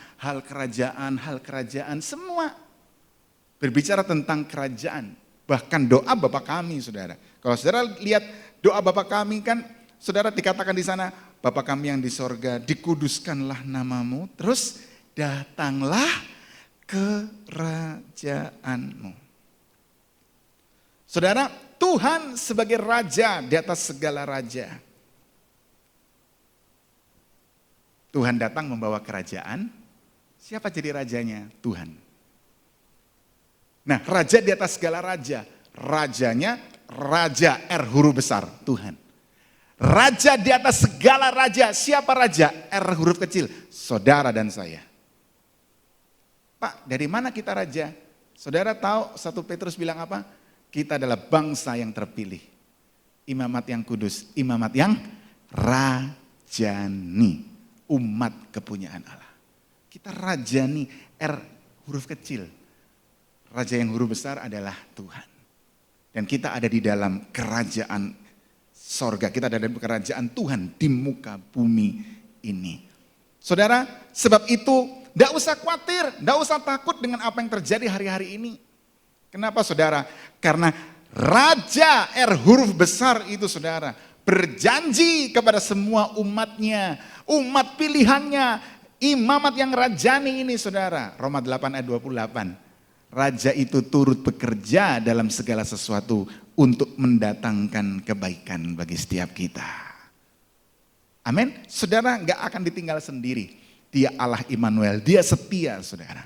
semua berbicara tentang kerajaan. Bahkan doa Bapa kami saudara. Kalau saudara lihat doa Bapa kami kan, saudara dikatakan di sana, Bapa kami yang di sorga, dikuduskanlah namamu, terus datanglah kerajaanmu. Saudara, Tuhan sebagai raja di atas segala raja. Tuhan datang membawa kerajaan. Siapa jadi rajanya? Tuhan. Nah, raja di atas segala raja. Rajanya raja R huruf besar, Tuhan. Raja di atas segala raja. Siapa raja? R huruf kecil, saudara dan saya. Pak, dari mana kita raja? Saudara tahu 1 Petrus bilang apa? Kita adalah bangsa yang terpilih. Imamat yang kudus, imamat yang rajani. Umat kepunyaan Allah. Kita rajani, R huruf kecil. Raja yang huruf besar adalah Tuhan. Dan kita ada di dalam kerajaan sorga. Kita ada dalam kerajaan Tuhan di muka bumi ini. Saudara, sebab itu tidak usah khawatir, tidak usah takut dengan apa yang terjadi hari-hari ini. Kenapa saudara? Karena Raja R huruf besar itu saudara berjanji kepada semua umatnya, umat pilihannya, imamat yang rajani ini saudara. Roma 8 ayat 28. Raja itu turut bekerja dalam segala sesuatu untuk mendatangkan kebaikan bagi setiap kita. Amin. Saudara nggak akan ditinggal sendiri. Dia Allah Immanuel, dia setia saudara.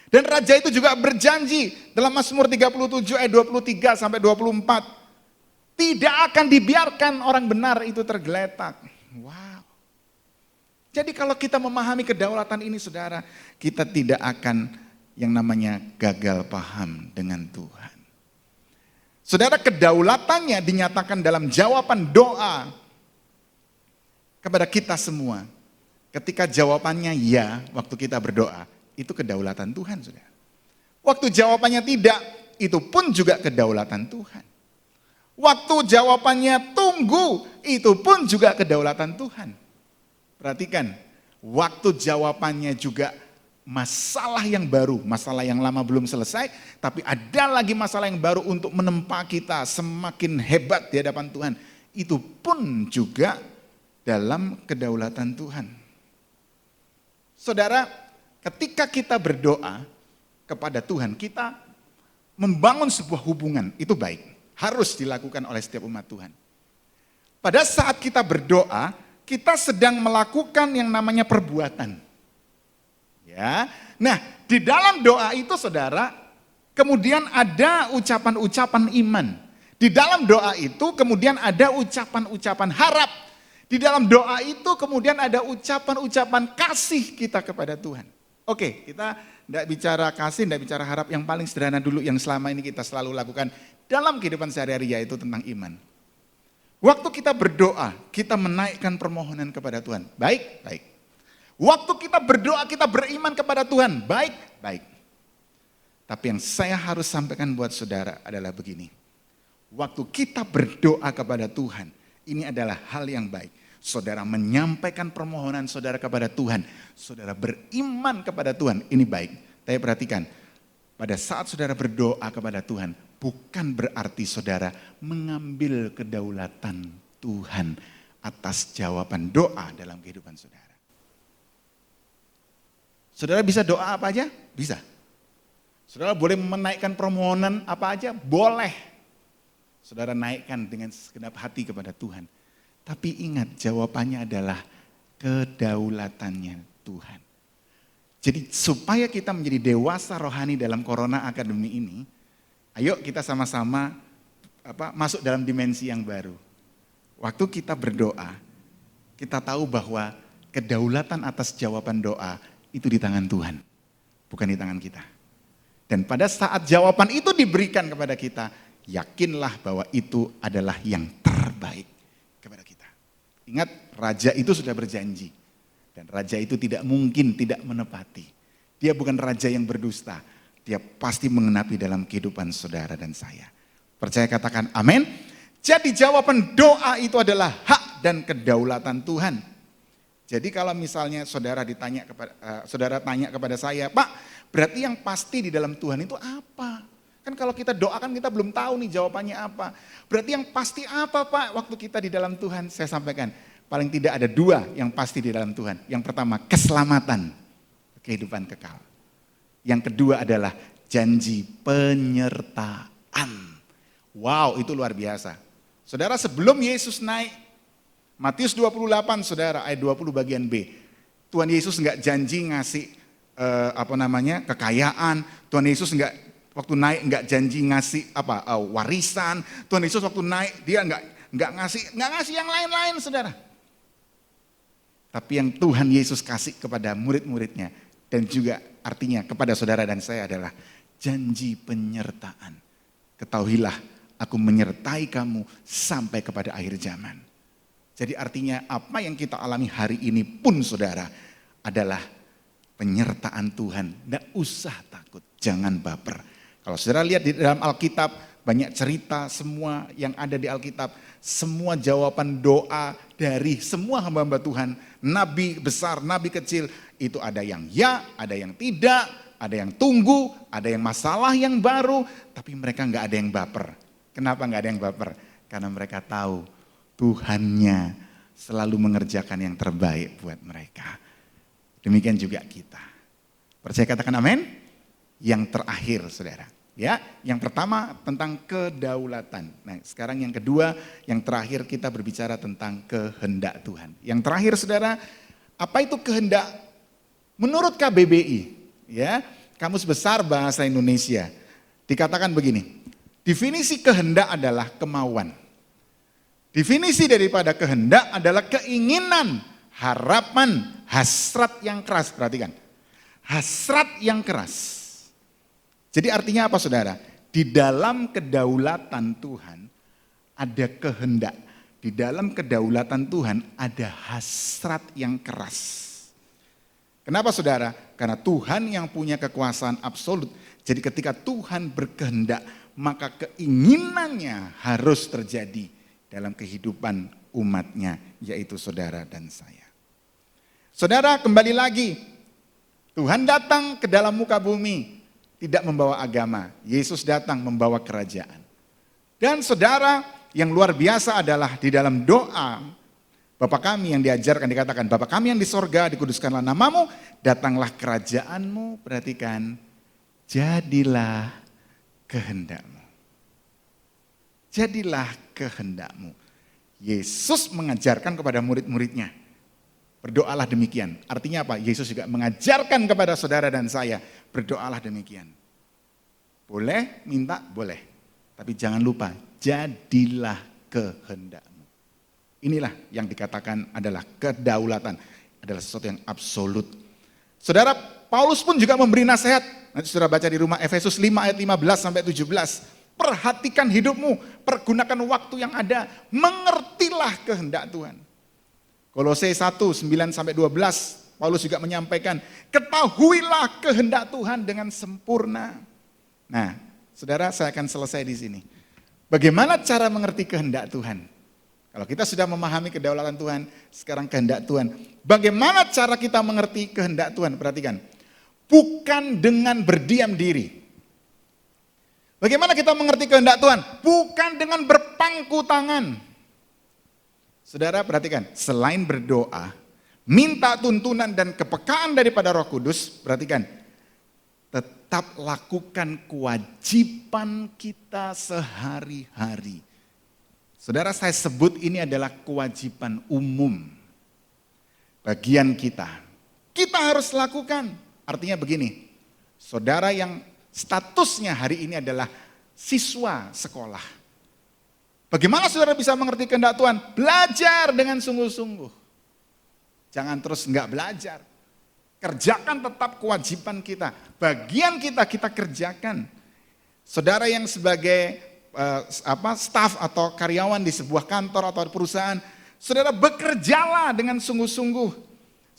Dan raja itu juga berjanji dalam Mazmur 37 ayat 23 sampai 24. Tidak akan dibiarkan orang benar itu tergeletak. Wow. Jadi kalau kita memahami kedaulatan ini saudara, kita tidak akan yang namanya gagal paham dengan Tuhan. Saudara, kedaulatannya dinyatakan dalam jawaban doa kepada kita semua. Ketika jawabannya ya, waktu kita berdoa, itu kedaulatan Tuhan, saudara. Waktu jawabannya tidak, itu pun juga kedaulatan Tuhan. Waktu jawabannya tunggu, itu pun juga kedaulatan Tuhan. Perhatikan, waktu jawabannya juga masalah yang baru, masalah yang lama belum selesai, tapi ada lagi masalah yang baru untuk menempa kita semakin hebat di hadapan Tuhan. Itu pun juga dalam kedaulatan Tuhan. Saudara, ketika kita berdoa kepada Tuhan, kita membangun sebuah hubungan, itu baik. Harus dilakukan oleh setiap umat Tuhan. Pada saat kita berdoa, kita sedang melakukan yang namanya perbuatan. Ya. Nah, di dalam doa itu saudara, kemudian ada ucapan-ucapan iman. Di dalam doa itu kemudian ada ucapan-ucapan harap. Di dalam doa itu kemudian ada ucapan-ucapan kasih kita kepada Tuhan. Oke, kita tidak bicara kasih, tidak bicara harap, yang paling sederhana dulu yang selama ini kita selalu lakukan dalam kehidupan sehari-hari, yaitu tentang iman. Waktu kita berdoa, kita menaikkan permohonan kepada Tuhan. Baik, baik. Waktu kita berdoa, kita beriman kepada Tuhan. Baik, baik. Tapi yang saya harus sampaikan buat saudara adalah begini. Waktu kita berdoa kepada Tuhan, ini adalah hal yang baik. Saudara menyampaikan permohonan saudara kepada Tuhan. Saudara beriman kepada Tuhan, ini baik. Tapi perhatikan, pada saat saudara berdoa kepada Tuhan, bukan berarti saudara mengambil kedaulatan Tuhan atas jawaban doa dalam kehidupan saudara. Saudara bisa doa apa aja? Bisa. Saudara boleh menaikkan permohonan apa aja? Boleh. Saudara naikkan dengan segenap hati kepada Tuhan. Tapi ingat, jawabannya adalah kedaulatannya Tuhan. Jadi supaya kita menjadi dewasa rohani dalam Corona Academy ini, ayo kita sama-sama masuk dalam dimensi yang baru. Waktu kita berdoa, kita tahu bahwa kedaulatan atas jawaban doa itu di tangan Tuhan, bukan di tangan kita. Dan pada saat jawaban itu diberikan kepada kita, yakinlah bahwa itu adalah yang terbaik kepada kita. Ingat, raja itu sudah berjanji. Dan raja itu tidak mungkin tidak menepati. Dia bukan raja yang berdusta. Dia pasti mengenapi dalam kehidupan saudara dan saya. Percaya katakan amin. Jadi jawaban doa itu adalah hak dan kedaulatan Tuhan. Jadi kalau misalnya saudara tanya kepada saya, Pak, berarti yang pasti di dalam Tuhan itu apa? Kan kalau kita doakan kita belum tahu nih jawabannya apa. Berarti yang pasti apa, Pak, waktu kita di dalam Tuhan? Saya sampaikan, paling tidak ada dua yang pasti di dalam Tuhan. Yang pertama, keselamatan, kehidupan kekal. Yang kedua adalah janji penyertaan. Wow, itu luar biasa. Saudara, sebelum Yesus naik, Matius 28 saudara, ayat 20 bagian B. Tuhan Yesus enggak janji ngasih kekayaan. Tuhan Yesus waktu naik enggak janji ngasih warisan. Tuhan Yesus waktu naik dia enggak ngasih yang lain-lain saudara. Tapi yang Tuhan Yesus kasih kepada murid-muridnya dan juga artinya kepada saudara dan saya adalah janji penyertaan. Ketahuilah, aku menyertai kamu sampai kepada akhir zaman. Jadi artinya apa yang kita alami hari ini pun saudara adalah penyertaan Tuhan. Tidak usah takut, jangan baper. Kalau saudara lihat di dalam Alkitab banyak cerita semua yang ada di Alkitab. Semua jawaban doa dari semua hamba-hamba Tuhan. Nabi besar, nabi kecil itu ada yang ya, ada yang tidak, ada yang tunggu, ada yang masalah yang baru. Tapi mereka nggak ada yang baper. Kenapa nggak ada yang baper? Karena mereka tahu Tuhannya selalu mengerjakan yang terbaik buat mereka. Demikian juga kita. Percaya katakan amin? Yang terakhir saudara. Ya, yang pertama tentang kedaulatan. Nah, sekarang yang kedua, yang terakhir kita berbicara tentang kehendak Tuhan. Yang terakhir saudara, apa itu kehendak? Menurut KBBI, ya, Kamus Besar Bahasa Indonesia, dikatakan begini. Definisi kehendak adalah kemauan. Definisi daripada kehendak adalah keinginan, harapan, hasrat yang keras. Perhatikan, hasrat yang keras. Jadi artinya apa saudara? Di dalam kedaulatan Tuhan ada kehendak. Di dalam kedaulatan Tuhan ada hasrat yang keras. Kenapa saudara? Karena Tuhan yang punya kekuasaan absolut. Jadi ketika Tuhan berkehendak, maka keinginannya harus terjadi dalam kehidupan umatnya, yaitu saudara dan saya. Saudara, kembali lagi, Tuhan datang ke dalam muka bumi, tidak membawa agama. Yesus datang membawa kerajaan. Dan saudara, yang luar biasa adalah di dalam doa, Bapa kami yang diajarkan dikatakan, Bapa kami yang di sorga, dikuduskanlah namamu, datanglah kerajaanmu, perhatikan, jadilah kehendakmu. Jadilah kehendakmu. Yesus mengajarkan kepada murid-muridnya. Berdoalah demikian. Artinya apa? Yesus juga mengajarkan kepada saudara dan saya. Berdoalah demikian. Boleh minta? Boleh. Tapi jangan lupa, jadilah kehendakmu. Inilah yang dikatakan adalah kedaulatan. Adalah sesuatu yang absolut. Saudara, Paulus pun juga memberi nasihat. Nanti saudara baca di rumah Efesus 5 ayat 15 sampai 17. Perhatikan hidupmu, pergunakan waktu yang ada, mengertilah kehendak Tuhan. Kolose 1, 9 sampai 12, Paulus juga menyampaikan, ketahuilah kehendak Tuhan dengan sempurna. Nah, saudara, saya akan selesai di sini. Bagaimana cara mengerti kehendak Tuhan? Kalau kita sudah memahami kedaulatan Tuhan, sekarang kehendak Tuhan. Bagaimana cara kita mengerti kehendak Tuhan? Perhatikan, bukan dengan berdiam diri. Bagaimana kita mengerti kehendak Tuhan? Bukan dengan berpangku tangan. Saudara perhatikan, selain berdoa, minta tuntunan dan kepekaan daripada Roh Kudus, perhatikan, tetap lakukan kewajiban kita sehari-hari. Saudara, saya sebut ini adalah kewajiban umum. Bagian kita. Kita harus lakukan. Artinya begini, saudara yang statusnya hari ini adalah siswa sekolah. Bagaimana saudara bisa mengerti kehendak Tuhan? Belajar dengan sungguh-sungguh. Jangan terus enggak belajar. Kerjakan tetap kewajiban kita. Bagian kita kerjakan. Saudara yang sebagai staf atau karyawan di sebuah kantor atau perusahaan, saudara bekerjalah dengan sungguh-sungguh.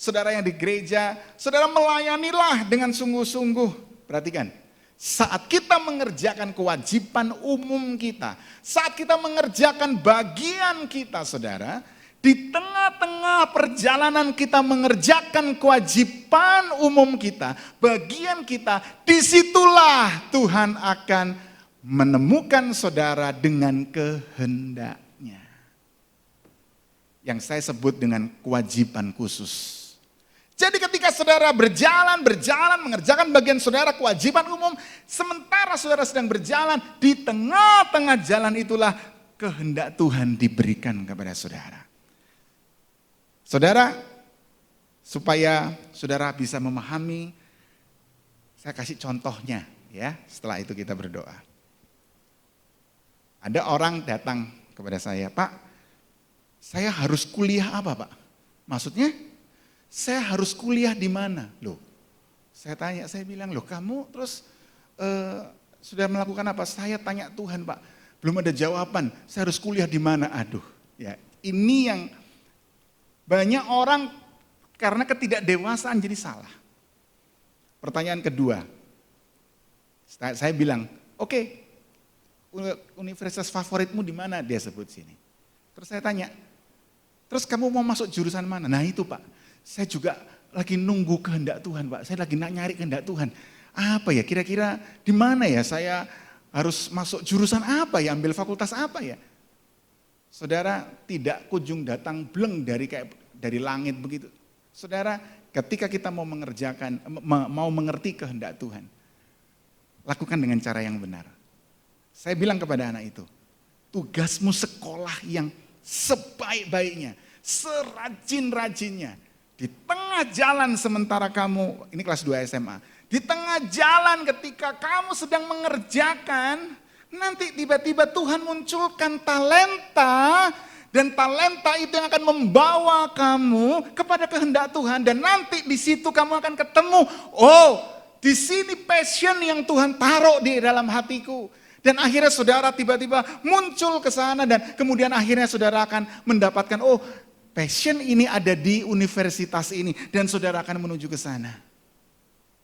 Saudara yang di gereja, saudara melayanilah dengan sungguh-sungguh. Perhatikan, saat kita mengerjakan kewajiban umum kita, saat kita mengerjakan bagian kita saudara, di tengah-tengah perjalanan kita mengerjakan kewajiban umum kita, bagian kita, disitulah Tuhan akan menemukan saudara dengan kehendaknya. Yang saya sebut dengan kewajiban khusus. Jadi ketika saudara berjalan, mengerjakan bagian saudara kewajiban umum, sementara saudara sedang berjalan, di tengah-tengah jalan itulah kehendak Tuhan diberikan kepada saudara. Saudara, supaya saudara bisa memahami, saya kasih contohnya ya, setelah itu kita berdoa. Ada orang datang kepada saya, Pak, saya harus kuliah apa Pak? Maksudnya? Saya harus kuliah di mana? Loh, saya tanya, saya bilang, loh kamu terus sudah melakukan apa? Saya tanya Tuhan Pak, belum ada jawaban, saya harus kuliah di mana? Aduh, ya ini yang banyak orang karena ketidakdewasaan jadi salah. Pertanyaan kedua, saya bilang, oke, universitas favoritmu di mana? Dia sebut sini. Terus saya tanya, terus kamu mau masuk jurusan mana? Nah itu Pak. Saya juga lagi nunggu kehendak Tuhan Pak, saya lagi nyari kehendak Tuhan. Apa ya kira-kira di mana ya saya harus masuk jurusan apa ya, ambil fakultas apa ya. Saudara tidak kunjung datang bleng dari langit begitu. Saudara ketika kita mau mengerti kehendak Tuhan, lakukan dengan cara yang benar. Saya bilang kepada anak itu, tugasmu sekolah yang sebaik-baiknya, serajin-rajinnya. Di tengah jalan sementara kamu, ini kelas 2 SMA, di tengah jalan ketika kamu sedang mengerjakan, nanti tiba-tiba Tuhan munculkan talenta, dan talenta itu yang akan membawa kamu kepada kehendak Tuhan, dan nanti di situ kamu akan ketemu, oh di sini passion yang Tuhan taruh di dalam hatiku. Dan akhirnya saudara tiba-tiba muncul ke sana, dan kemudian akhirnya saudara akan mendapatkan, oh passion ini ada di universitas ini, dan saudara akan menuju ke sana.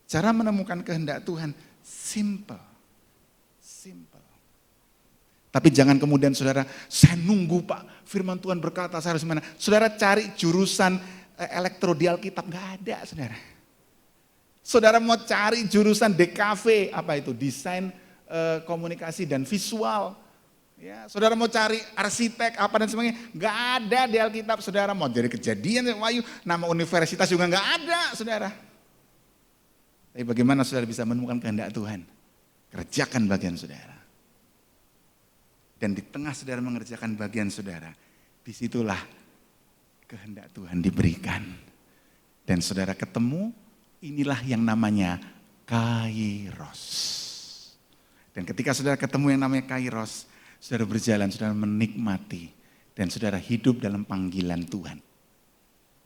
Cara menemukan kehendak Tuhan simple. Tapi jangan kemudian saudara, saya nunggu Pak, firman Tuhan berkata saya harus mana. Saudara cari jurusan elektro di Alkitab, nggak ada saudara. Saudara mau cari jurusan DKV, apa itu? Desain, komunikasi dan visual. Ya, saudara mau cari arsitek apa dan sebagainya, nggak ada di Alkitab saudara. Mau jadi Kejadian, Wahyu, nama universitas juga nggak ada saudara. Tapi bagaimana saudara bisa menemukan kehendak Tuhan? Kerjakan bagian saudara. Dan di tengah saudara mengerjakan bagian saudara, disitulah kehendak Tuhan diberikan. Dan saudara ketemu, inilah yang namanya Kairos. Dan ketika saudara ketemu yang namanya Kairos, saudara berjalan, saudara menikmati, dan saudara hidup dalam panggilan Tuhan.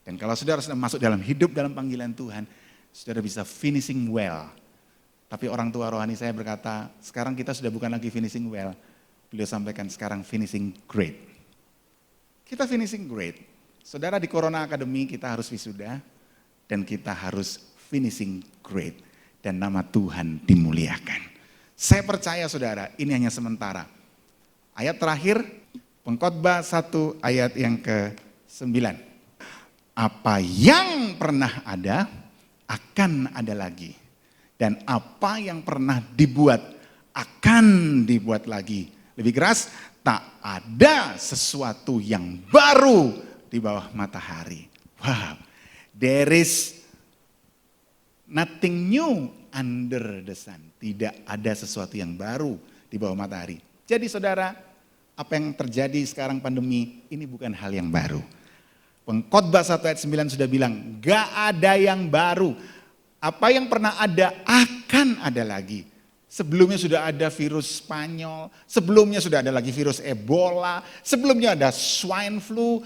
Dan kalau saudara sudah masuk dalam hidup dalam panggilan Tuhan, saudara bisa finishing well. Tapi orang tua rohani saya berkata, sekarang kita sudah bukan lagi finishing well. Beliau sampaikan sekarang finishing great. Kita finishing great. Saudara di Corona Academy kita harus wisuda, dan kita harus finishing great. Dan nama Tuhan dimuliakan. Saya percaya saudara, ini hanya sementara. Ayat terakhir, Pengkhotbah 1 ayat yang ke-9. Apa yang pernah ada, akan ada lagi. Dan apa yang pernah dibuat, akan dibuat lagi. Lebih keras, tak ada sesuatu yang baru di bawah matahari. Wow, there is nothing new under the sun. Tidak ada sesuatu yang baru di bawah matahari. Jadi saudara, apa yang terjadi sekarang pandemi, ini bukan hal yang baru. Pengkhotbah 1 ayat 9 sudah bilang, gak ada yang baru. Apa yang pernah ada, akan ada lagi. Sebelumnya sudah ada virus Spanyol, sebelumnya sudah ada lagi virus Ebola, sebelumnya ada swine flu,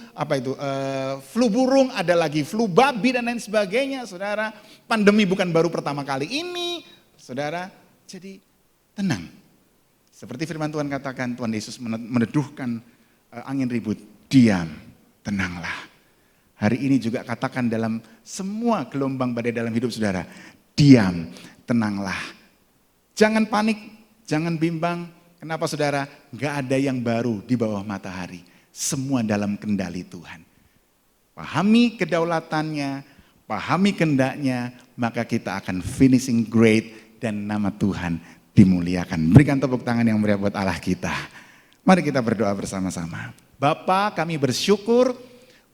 flu burung, ada lagi flu babi dan lain sebagainya, saudara. Pandemi bukan baru pertama kali ini, saudara. Jadi tenang. Seperti firman Tuhan katakan, Tuhan Yesus meneduhkan angin ribut, diam, tenanglah. Hari ini juga katakan dalam semua gelombang badai dalam hidup saudara, diam, tenanglah. Jangan panik, jangan bimbang. Kenapa saudara? Gak ada yang baru di bawah matahari. Semua dalam kendali Tuhan. Pahami kedaulatannya, pahami kehendaknya, maka kita akan finishing great dan nama Tuhan dimuliakan. Berikan tepuk tangan yang meriah buat Allah kita. Mari kita berdoa bersama-sama. Bapa, kami bersyukur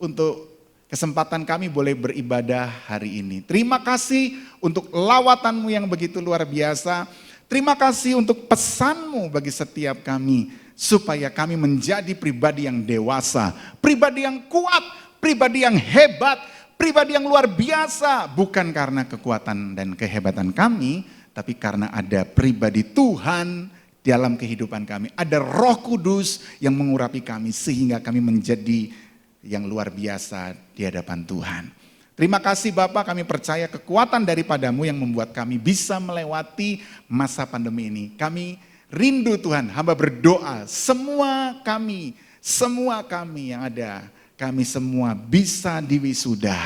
untuk kesempatan kami boleh beribadah hari ini. Terima kasih untuk lawatanmu yang begitu luar biasa. Terima kasih untuk pesanmu bagi setiap kami, supaya kami menjadi pribadi yang dewasa, pribadi yang kuat, pribadi yang hebat, pribadi yang luar biasa. Bukan karena kekuatan dan kehebatan kami, tapi karena ada pribadi Tuhan dalam kehidupan kami. Ada Roh Kudus yang mengurapi kami sehingga kami menjadi yang luar biasa di hadapan Tuhan. Terima kasih Bapak, kami percaya kekuatan daripadamu yang membuat kami bisa melewati masa pandemi ini. Kami rindu Tuhan, hamba berdoa semua kami yang ada, kami semua bisa diwisuda,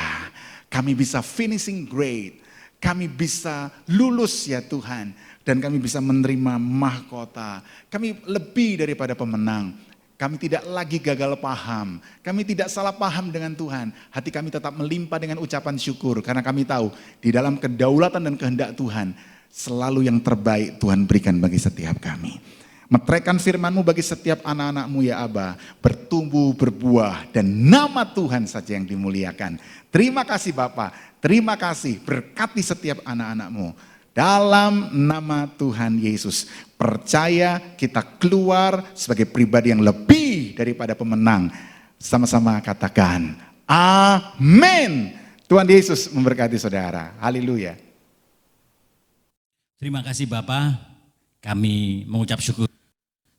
kami bisa finishing grade, kami bisa lulus ya Tuhan, dan kami bisa menerima mahkota, kami lebih daripada pemenang. Kami tidak lagi gagal paham, kami tidak salah paham dengan Tuhan. Hati kami tetap melimpah dengan ucapan syukur, karena kami tahu di dalam kedaulatan dan kehendak Tuhan, selalu yang terbaik Tuhan berikan bagi setiap kami. Meteraikan firman-Mu bagi setiap anak-anak-Mu ya Aba, bertumbuh, berbuah, dan nama Tuhan saja yang dimuliakan. Terima kasih Bapa, terima kasih, berkati setiap anak-anak-Mu. Dalam nama Tuhan Yesus, percaya kita keluar sebagai pribadi yang lebih daripada pemenang. Sama-sama katakan, amin. Tuhan Yesus memberkati saudara. Haleluya. Terima kasih Bapak, kami mengucap syukur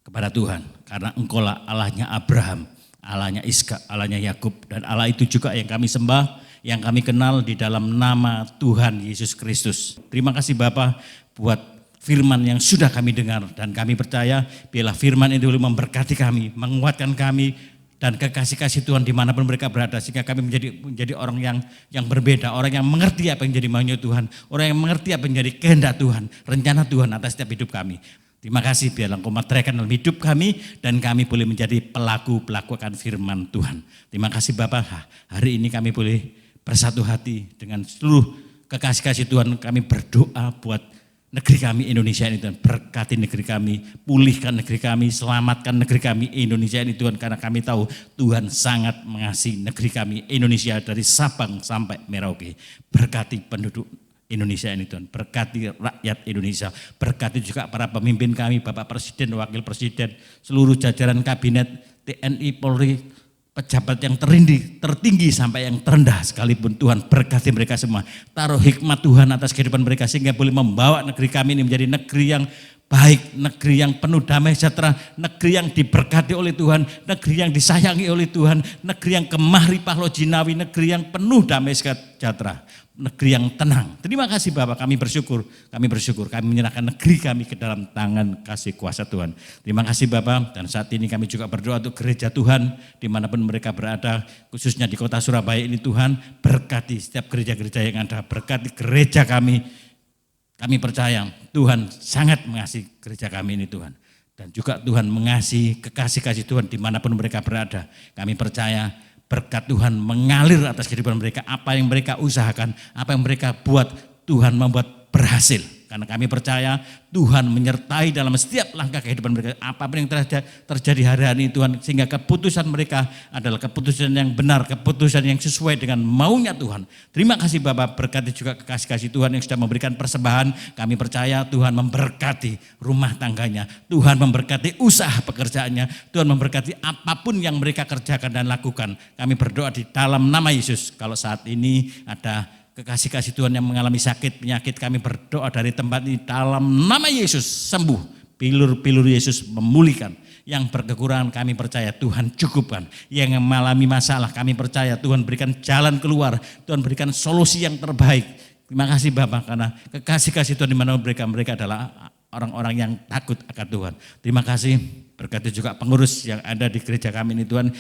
kepada Tuhan. Karena Engkaulah Allahnya Abraham, Allahnya Ishak, Allahnya Yakub, dan Allah itu juga yang kami sembah, yang kami kenal di dalam nama Tuhan Yesus Kristus. Terima kasih Bapak buat firman yang sudah kami dengar, dan kami percaya biarlah firman itu boleh memberkati kami, menguatkan kami, dan kekasih-kasih Tuhan dimanapun mereka berada, sehingga kami menjadi orang yang berbeda, orang yang mengerti apa yang jadi maunya Tuhan, orang yang mengerti apa yang jadi kehendak Tuhan, rencana Tuhan atas setiap hidup kami. Terima kasih biarlah Engkau meteraikan dalam hidup kami, dan kami boleh menjadi pelaku-pelaku akan firman Tuhan. Terima kasih Bapak, hari ini kami boleh bersatu hati dengan seluruh kekasih-kasih Tuhan. Kami berdoa buat negeri kami Indonesia ini Tuhan. Berkati negeri kami, pulihkan negeri kami, selamatkan negeri kami Indonesia ini Tuhan. Karena kami tahu Tuhan sangat mengasihi negeri kami Indonesia dari Sabang sampai Merauke. Berkati penduduk Indonesia ini Tuhan, berkati rakyat Indonesia, berkati juga para pemimpin kami, Bapak Presiden, Wakil Presiden, seluruh jajaran kabinet, TNI, Polri, pejabat yang tertinggi sampai yang terendah sekalipun Tuhan berkati mereka semua. Taruh hikmat Tuhan atas kehidupan mereka sehingga boleh membawa negeri kami ini menjadi negeri yang baik, negeri yang penuh damai sejahtera, negeri yang diberkati oleh Tuhan, negeri yang disayangi oleh Tuhan, negeri yang kemah ripah lo jinawi, negeri yang penuh damai sejahtera, negeri yang tenang. Terima kasih Bapak, kami bersyukur, kami menyerahkan negeri kami ke dalam tangan kasih kuasa Tuhan. Terima kasih Bapak, dan saat ini kami juga berdoa untuk gereja Tuhan, dimanapun mereka berada, khususnya di kota Surabaya ini Tuhan, berkati setiap gereja-gereja yang ada, berkati gereja kami. Kami percaya Tuhan sangat mengasihi gereja kami ini Tuhan. Dan juga Tuhan mengasihi kekasih-kasih Tuhan dimanapun mereka berada. Kami percaya berkat Tuhan mengalir atas kehidupan mereka. Apa yang mereka usahakan, apa yang mereka buat, Tuhan membuat berhasil. Karena kami percaya Tuhan menyertai dalam setiap langkah kehidupan mereka. Apapun yang terjadi hari-hari ini Tuhan. Sehingga keputusan mereka adalah keputusan yang benar, keputusan yang sesuai dengan maunya Tuhan. Terima kasih Bapak, berkati juga kekasih-kasih Tuhan yang sudah memberikan persembahan. Kami percaya Tuhan memberkati rumah tangganya. Tuhan memberkati usaha pekerjaannya. Tuhan memberkati apapun yang mereka kerjakan dan lakukan. Kami berdoa di dalam nama Yesus. Kalau saat ini ada kekasih-kasih Tuhan yang mengalami sakit, penyakit, kami berdoa dari tempat ini dalam nama Yesus sembuh. Pilur-pilur Yesus memulihkan. Yang berkekurangan kami percaya Tuhan cukupkan. Yang mengalami masalah kami percaya Tuhan berikan jalan keluar. Tuhan berikan solusi yang terbaik. Terima kasih Bapak, karena kekasih-kasih Tuhan di mana mereka adalah orang-orang yang takut akan Tuhan. Terima kasih, berkati juga pengurus yang ada di gereja kami ini Tuhan.